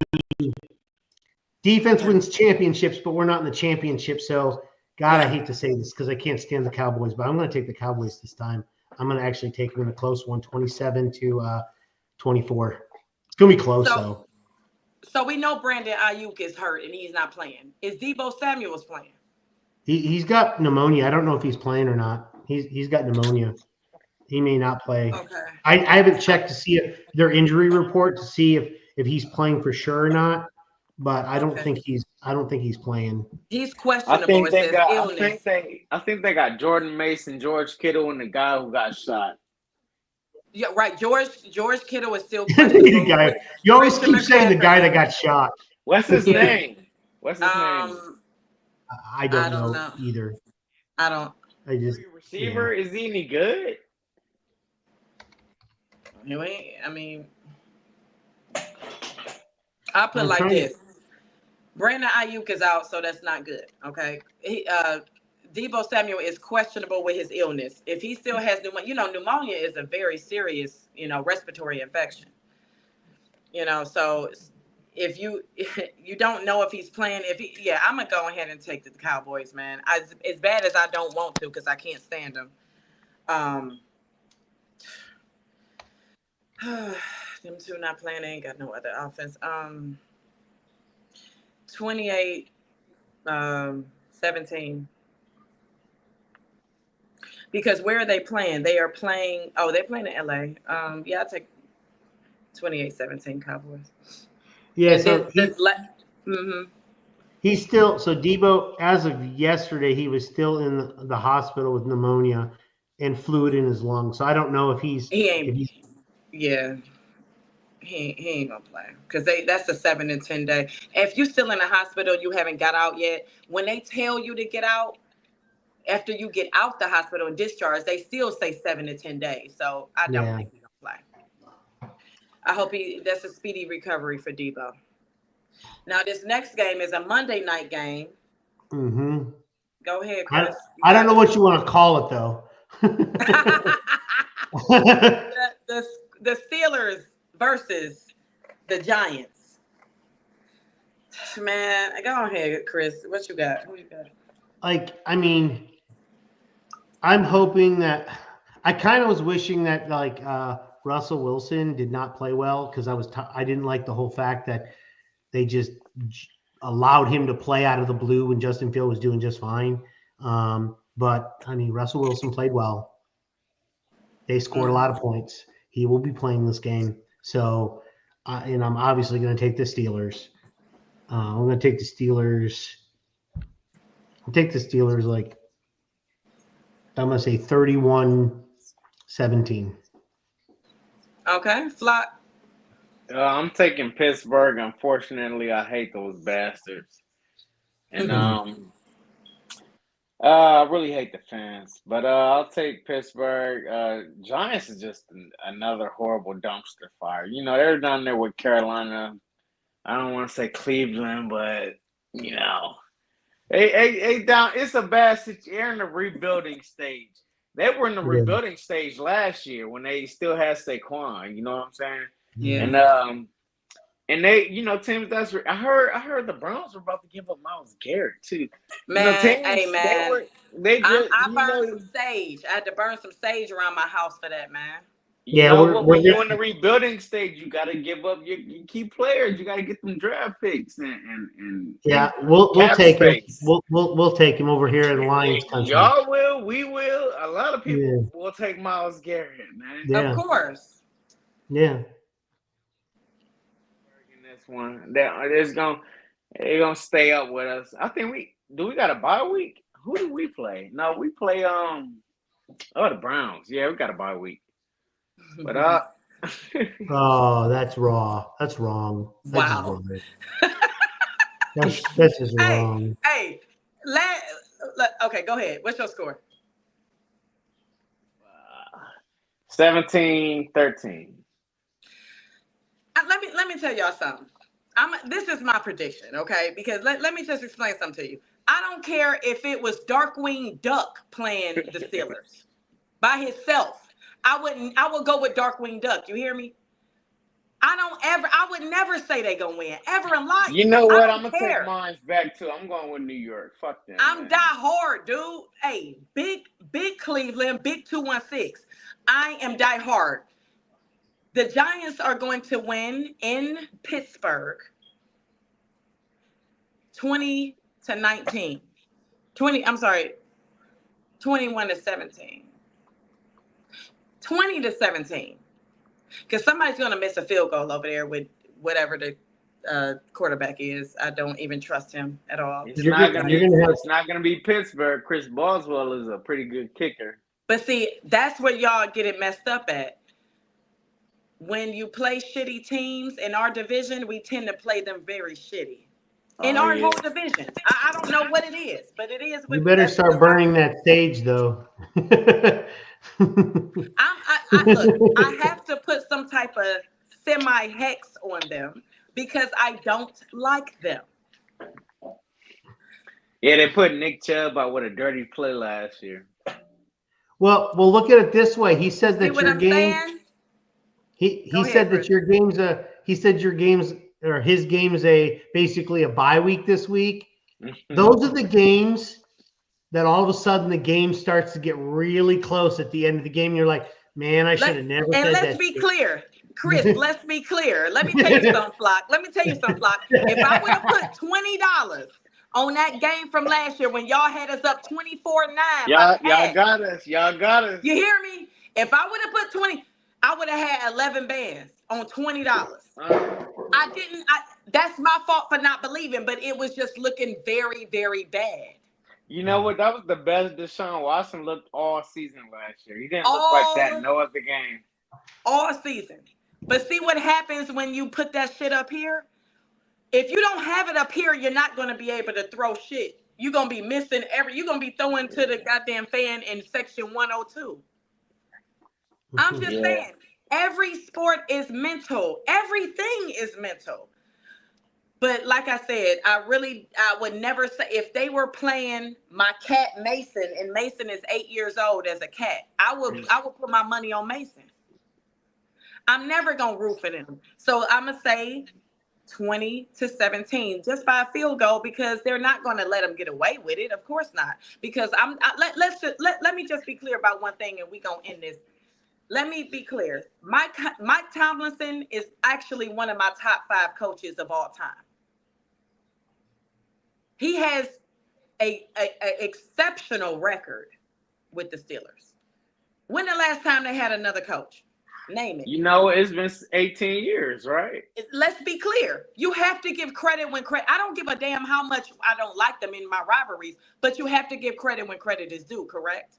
defense wins championships, but we're not in the championship. So, God, I hate to say this because I can't stand the Cowboys, but I'm going to take the Cowboys this time. I'm going to actually take them in a close one, 27-24. It's going to be close, though. So we know Brandon Ayuk is hurt and he's not playing. Is Deebo Samuel's playing? He's got pneumonia. I don't know if he's playing or not. He's got pneumonia. He may not play. Okay. I haven't checked to see if their injury report to see if he's playing for sure or not. But I don't think he's playing. He's questionable. I think they got Jordan Mason, George Kittle, and the guy who got shot. Yeah, right. George Kittle is still questionable. You always keep saying the guy that got shot. What's his name? What's his name? I don't know either. I Receiver, is he any good? I mean, I'll put it like this. Brandon Ayuk is out, so that's not good. Okay. Deebo Samuel is questionable with his illness. If he still has pneumonia is a very serious, respiratory infection. So if you don't know if he's playing, I'm gonna go ahead and take the Cowboys, man. As bad as I don't want to, because I can't stand them. Them two not playing, they ain't got no other offense. 28-17. Because where are they playing? They're playing in LA. I'll take 28-17 Cowboys. Yeah, he's still Deebo, as of yesterday, he was still in the hospital with pneumonia and fluid in his lungs. So I don't know if he ain't gonna play because that's a 7 to 10 day. If you're still in the hospital, you haven't got out yet. When they tell you to get out, after you get out the hospital and discharged, they still say 7 to 10 days. So I don't think he's gonna play. I hope that's a speedy recovery for Deebo. Now this next game is a Monday night game. Mm-hmm. Go ahead, Chris. I don't know what you want to call it though. the Steelers versus the Giants. Man, go ahead, Chris. What you got? Who you got? I'm hoping that I kind of was wishing that Russell Wilson did not play well because I didn't like the whole fact that they just allowed him to play out of the blue when Justin Fields was doing just fine. But Russell Wilson played well. They scored a lot of points. He will be playing this game. So, and I'm obviously going to take the Steelers. I'm going to take the Steelers. I'll take the Steelers I'm going to say 31-17. Okay, Flock. I'm taking Pittsburgh. Unfortunately, I hate those bastards. And I really hate the fans, but I'll take Pittsburgh. Giants is just another horrible dumpster fire. You know, they're down there with Carolina. I don't want to say Cleveland, but you know, down. It's a bad situation. They're in the rebuilding stage. They were in the Yeah. rebuilding stage last year when they still had Saquon. You know what I'm saying? Yeah. And they, you know, teams that's I heard the Browns were about to give up Myles Garrett too. Man, You know, teams, hey man, they just I you burned know some sage. I had to burn some sage around my house for that, man. you Yeah, know we're what when you're in the rebuilding stage, you got to give up your key players. You got to get them draft picks and yeah. We'll cap take him. space. We'll take him over here in Lions country. Y'all will, we will. A lot of people Yeah. will take Myles Garrett, man. Yeah. Of course. Yeah. In this one, they're gonna stay up with us. I think we got a bye week. Who do we play? No, we play the Browns. Yeah, we got a bye week. But Oh, that's raw. That's wrong. That's just Wow. wrong. That's just wrong. Hey, okay, go ahead. What's your score? 17-13. Let me tell y'all something. This is my prediction, okay? Because let me just explain something to you. I don't care if it was Darkwing Duck playing the Steelers by himself. I would go with Darkwing Duck. You hear me? I would never say they gonna win ever in life. You know what? I'm gonna care. take mine back too. I'm going with New York. Fuck them. I'm man. die hard, dude. Hey, big Cleveland, big 216. I am die hard. The Giants are going to win in Pittsburgh 20-19. 21-17. 20-17. Because somebody's going to miss a field goal over there with whatever the quarterback is. I don't even trust him at all. It's not going to be Pittsburgh. Chris Boswell is a pretty good kicker. But see, that's where y'all get it messed up at. When you play shitty teams in our division, we tend to play them very shitty. In our whole division. I don't know what it is, but it is. You better start burning that stage, though. Look, I have to put some type of semi-hex on them because I don't like them. Yeah, they put Nick Chubb out with a dirty play last year. Well, look at it this way. He said that your game. He said that your game's his game's basically a bye week this week. Those are the games that all of a sudden the game starts to get really close at the end of the game. You're like, man, I should have never said that. And let's be clear, Chris, let's be clear. Let me tell you something, Flock. If I would have put $20 on that game from last year when y'all had us up 24-9. Y'all got us. Y'all got us. You hear me? If I would have put 20, I would have had 11 bands on $20. I didn't. That's my fault for not believing, but it was just looking very, very bad. You know what? That was the best Deshaun Watson looked all season last year. He didn't look like that in no other game. All season. But see what happens when you put that shit up here? If you don't have it up here, you're not going to be able to throw shit. You're going to be missing you're going to be throwing to the goddamn fan in section 102. I'm just saying, every sport is mental. Everything is mental. But like I said, I would never say, if they were playing my cat Mason, and Mason is 8 years old as a cat, I would put my money on Mason. I'm never going to root for them. So I'm going to say 20-17 just by a field goal because they're not going to let them get away with it. Of course not. Because let me just be clear about one thing and we're going to end this. Let me be clear. Mike Tomlinson is actually one of my top 5 coaches of all time. He has a exceptional record with the Steelers. When the last time they had another coach? Name it. You know, it's been 18 years, right? Let's be clear. You have to give credit when credit. I don't give a damn how much I don't like them in my rivalries, but you have to give credit when credit is due, correct?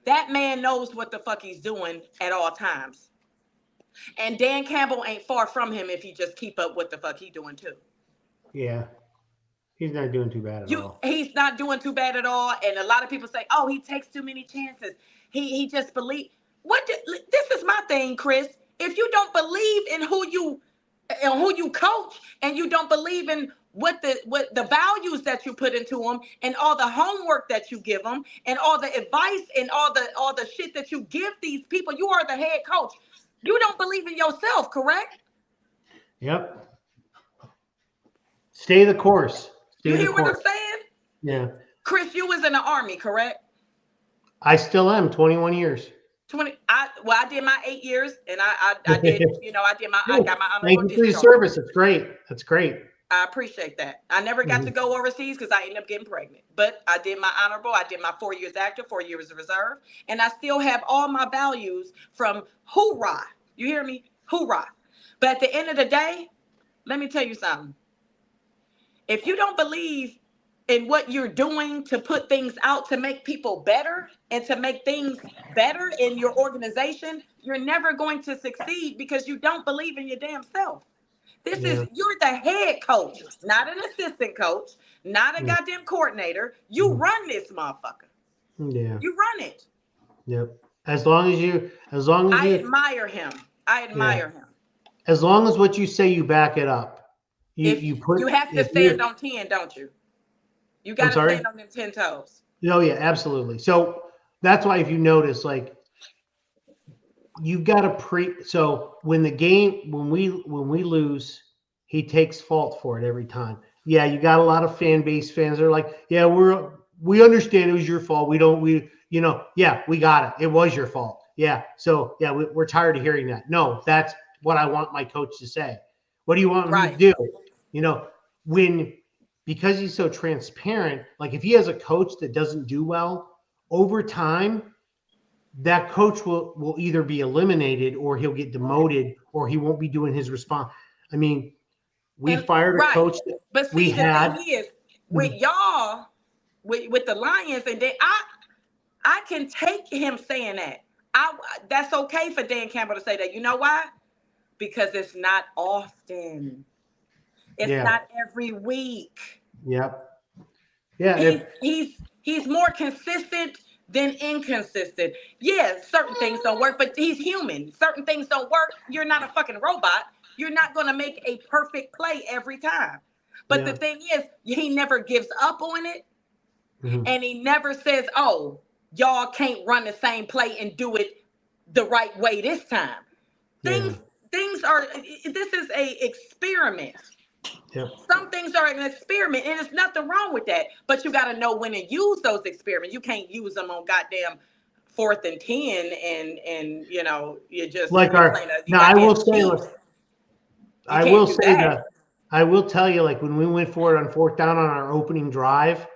That man knows what the fuck he's doing at all times. And Dan Campbell ain't far from him if he just keep up what the fuck he doing too. Yeah. He's not doing too bad at all. He's not doing too bad at all. And a lot of people say, oh, he takes too many chances. He just believes. This is my thing, Chris. If you don't believe in who you coach, and you don't believe in what the values that you put into them, and all the homework that you give them, and all the advice and all the shit that you give these people, you are the head coach. You don't believe in yourself, correct? Yep. Stay the course. You hear what I'm saying? Yeah. Chris, you was in the Army, correct? I still am. 21 years. I did my 8 years, and I did, I got my honorable Thank you for your discharge. service. It's great. That's great. I appreciate that. I never got to go overseas because I ended up getting pregnant. But I did my honorable. I did my 4 years active, 4 years reserve. And I still have all my values from hoorah. You hear me? Hoorah. But at the end of the day, let me tell you something. If you don't believe in what you're doing to put things out to make people better and to make things better in your organization, you're never going to succeed because you don't believe in your damn self. You're the head coach, not an assistant coach, not a goddamn coordinator. You run this motherfucker. Yeah. You run it. Yep. As long as you I admire him. Him. As long as what you say, you back it up. You have to stand on 10, don't you? You got to stand on them 10 toes. Oh yeah, absolutely. So that's why if you notice, like, you got to so when we lose, he takes fault for it every time. Yeah, you got a lot of fans that are like, yeah, we understand it was your fault. We got it. It was your fault. Yeah. So yeah, we're tired of hearing that. No, that's what I want my coach to say. What do you want me to do? Because he's so transparent, like if he has a coach that doesn't do well, over time, that coach will either be eliminated or he'll get demoted or he won't be doing his response. I mean, we fired a coach that but see, the thing is, with y'all, with the Lions, and I can take him saying that. That's okay for Dan Campbell to say that. You know why? Because it's not often. It's not every week. Yep. Yeah. He's more consistent than inconsistent. Yeah, certain things don't work, but he's human. Certain things don't work. You're not a fucking robot. You're not going to make a perfect play every time. But the thing is, he never gives up on it. Mm-hmm. And he never says, oh, y'all can't run the same play and do it the right way this time. Things are, this is a experiment. Yep. Some things are an experiment, and there's nothing wrong with that. But you got to know when to use those experiments. You can't use them on goddamn 4th and 10, and you just like I will tell you, like when we went for it on 4th down on our opening drive,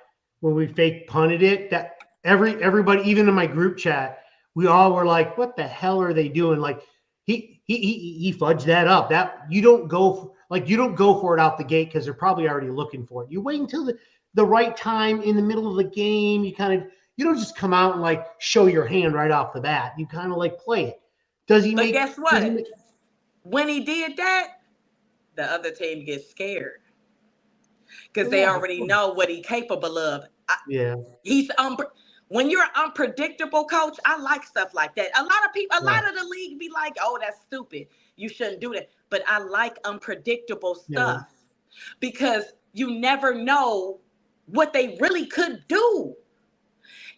when we fake punted it, that everybody, even in my group chat, we all were like, "What the hell are they doing?" Like he fudged that up. That you don't go for it out the gate because they're probably already looking for it. You wait until the right time in the middle of the game. You don't just come out and like show your hand right off the bat. You kind of like play it. But guess what? When he did that, the other team gets scared because they already know what he's capable of. He's when you're an unpredictable coach, I like stuff like that. A lot of the league be like, "Oh, that's stupid. You shouldn't do that." But I like unpredictable stuff because you never know what they really could do.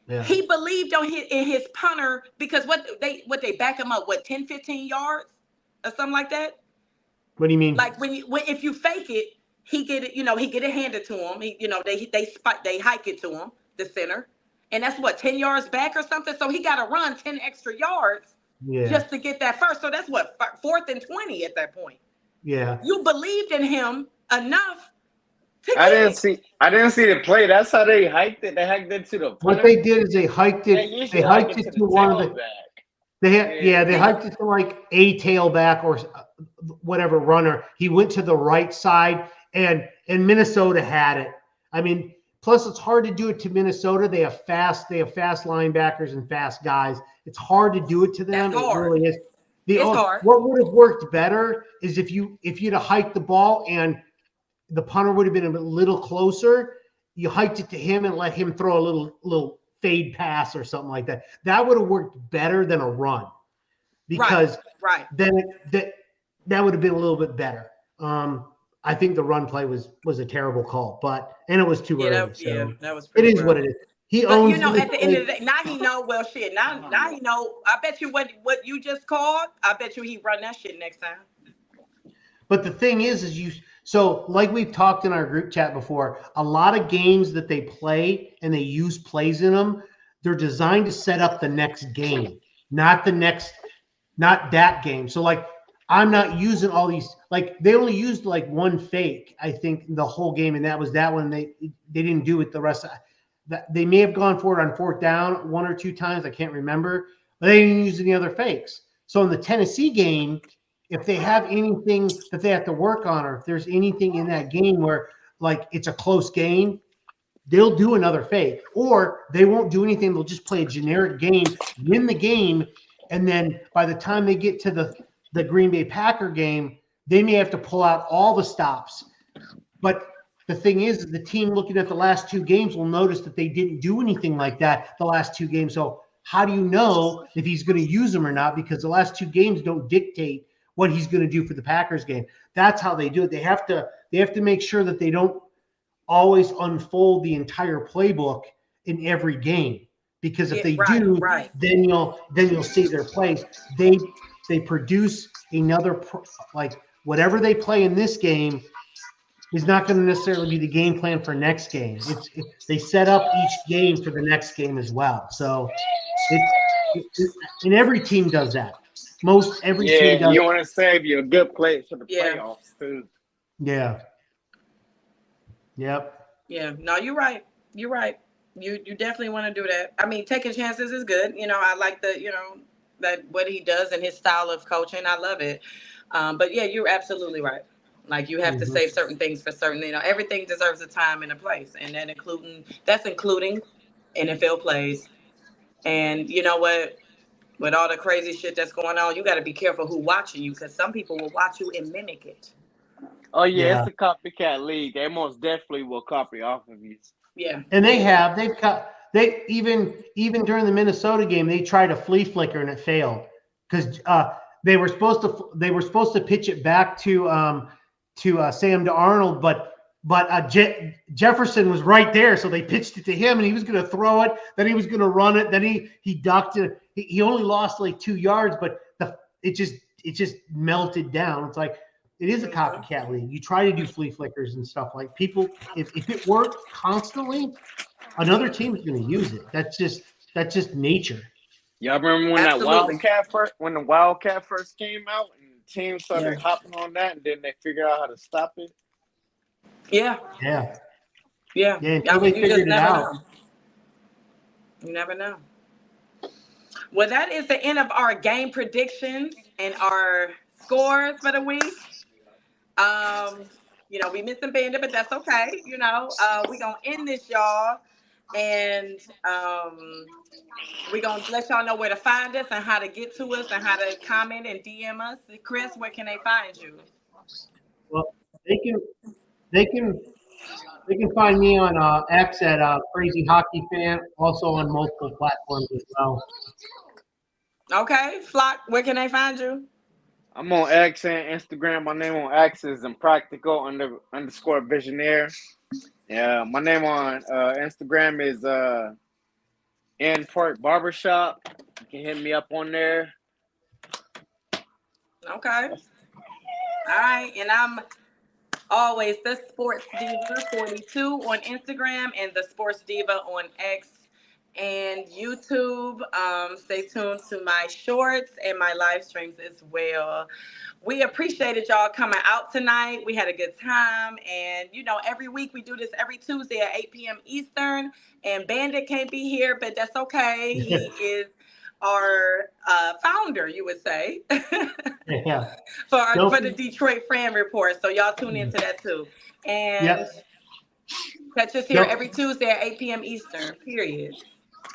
Yeah. He believed in his punter because what they back him up, 10, 15 yards or something like that? What do you mean? Like if you fake it, he get it handed to him. They hike it to him, the center. And that's 10 yards back or something. So he got to run 10 extra yards just to get that first. So that's 4th and 20 at that point. Yeah. You believed in him enough to I didn't see the play. That's how they hiked it. They hiked it to the punter. What they did is they hiked it. They hiked it to one of the. They hiked it to like a tailback or whatever runner. He went to the right side, and Minnesota had it. I mean, plus it's hard to do it to Minnesota. They have fast linebackers and fast guys. It's hard to do it to them. That's hard. It really is. It's hard. What would have worked better is if you'd have hiked the ball and the punter would have been a little closer, you hiked it to him and let him throw a little fade pass or something like that. That would have worked better than a run, because then that would have been a little bit better. I think the run play was a terrible call, and it was too early. That was it is early. What it is. He but owns. You know, at the end of the day, now he know. Well, shit. Now he know. I bet you what you just called. I bet you he run that shit next time. But the thing is so like we've talked in our group chat before, a lot of games that they play and they use plays in them, they're designed to set up the next game, not that game. So like, I'm not using all these, like they only used like one fake, I think, the whole game, and that was that one. They didn't do it the rest of that. They may have gone for it on fourth down one or two times, I can't remember, but they didn't use any other fakes. So in the Tennessee game, if they have anything that they have to work on, or if there's anything in that game where like it's a close game, they'll do another fake, or they won't do anything. They'll just play a generic game, win the game, and then by the time they get to the Green Bay Packer game, they may have to pull out all the stops. But the thing is, the team looking at the last two games will notice that they didn't do anything like that the last two games. So how do you know if he's going to use them or not? Because the last two games don't dictate what he's going to do for the Packers game. That's how they do it. They have to make sure that they don't always unfold the entire playbook in every game, because if they do, then you'll see their plays. They produce another, like whatever they play in this game is not going to necessarily be the game plan for next game. They set up each game for the next game as well. So and every team does that. Every team does. You want to save your good plays for the playoffs too. Yeah. Yep. Yeah. No, you're right. You're right. You definitely want to do that. I mean, taking chances is good. You know, I like that what he does and his style of coaching. I love it. But yeah, you're absolutely right. Like you have to save certain things for certain. You know, everything deserves a time and a place, and that's including NFL plays. And you know what? With all the crazy shit that's going on, you got to be careful who watching you, because some people will watch you and mimic it. Oh yeah, it's a copycat league. They most definitely will copy off of you. Yeah, and they even during the Minnesota game, they tried a flea flicker and it failed, because they were supposed to pitch it back to Sam to Arnold, but Jefferson was right there, so they pitched it to him, and he was going to throw it. Then he was going to run it. Then he ducked it. He only lost like 2 yards, but it just melted down. It's like, it is a copycat league. You try to do flea flickers and stuff, like people. If it works constantly, another team is going to use it. That's just nature. Y'all remember when the Wildcat first came out, and the team started hopping on that, and then they figured out how to stop it? Yeah. Yeah. Yeah. I mean, you just never know. You never know. Well, that is the end of our game predictions and our scores for the week. We missing Bandit, but that's okay. We're gonna end this, y'all, and we're gonna let y'all know where to find us and how to get to us and how to comment and DM us. Chris, where can they find you? Well, they can find me on X at Crazy Hockey Fan, also on multiple platforms as well. Okay, Flock, where can they find you? I'm on X and Instagram. My name on X is Impractical _ Visionaire. Yeah, my name on Instagram is N Park Barbershop. You can hit me up on there. Okay. All right, and I'm always the SportsDivah 42 on Instagram and the SportsDivah on X and YouTube. Stay tuned to my shorts and my live streams as well. We appreciated y'all coming out tonight. We had a good time, and every week we do this every Tuesday at 8 p.m. Eastern, and Bandit can't be here, but that's okay. He is our founder, you would say, for the Detroit Fan Report. So y'all tune into that too. And catch us here every Tuesday at 8 p.m. Eastern, period.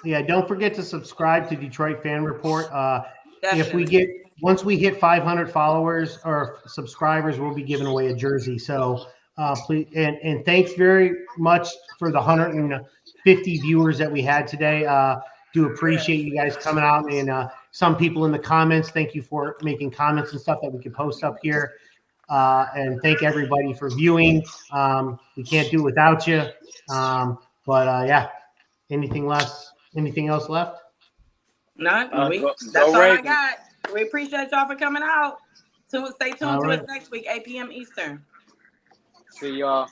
Yeah, don't forget to subscribe to Detroit Fan Report. Once we hit 500 followers or subscribers, we'll be giving away a jersey. So Please and thanks very much for the 150 viewers that we had today. Do appreciate you guys coming out, and some people in the comments. Thank you for making comments and stuff that we can post up here. And thank everybody for viewing. We can't do without you. Yeah. Anything else left? None. Go That's all I Ravens. got. We appreciate y'all for coming out. Stay tuned All to right. us next week, 8 p.m. Eastern. See y'all.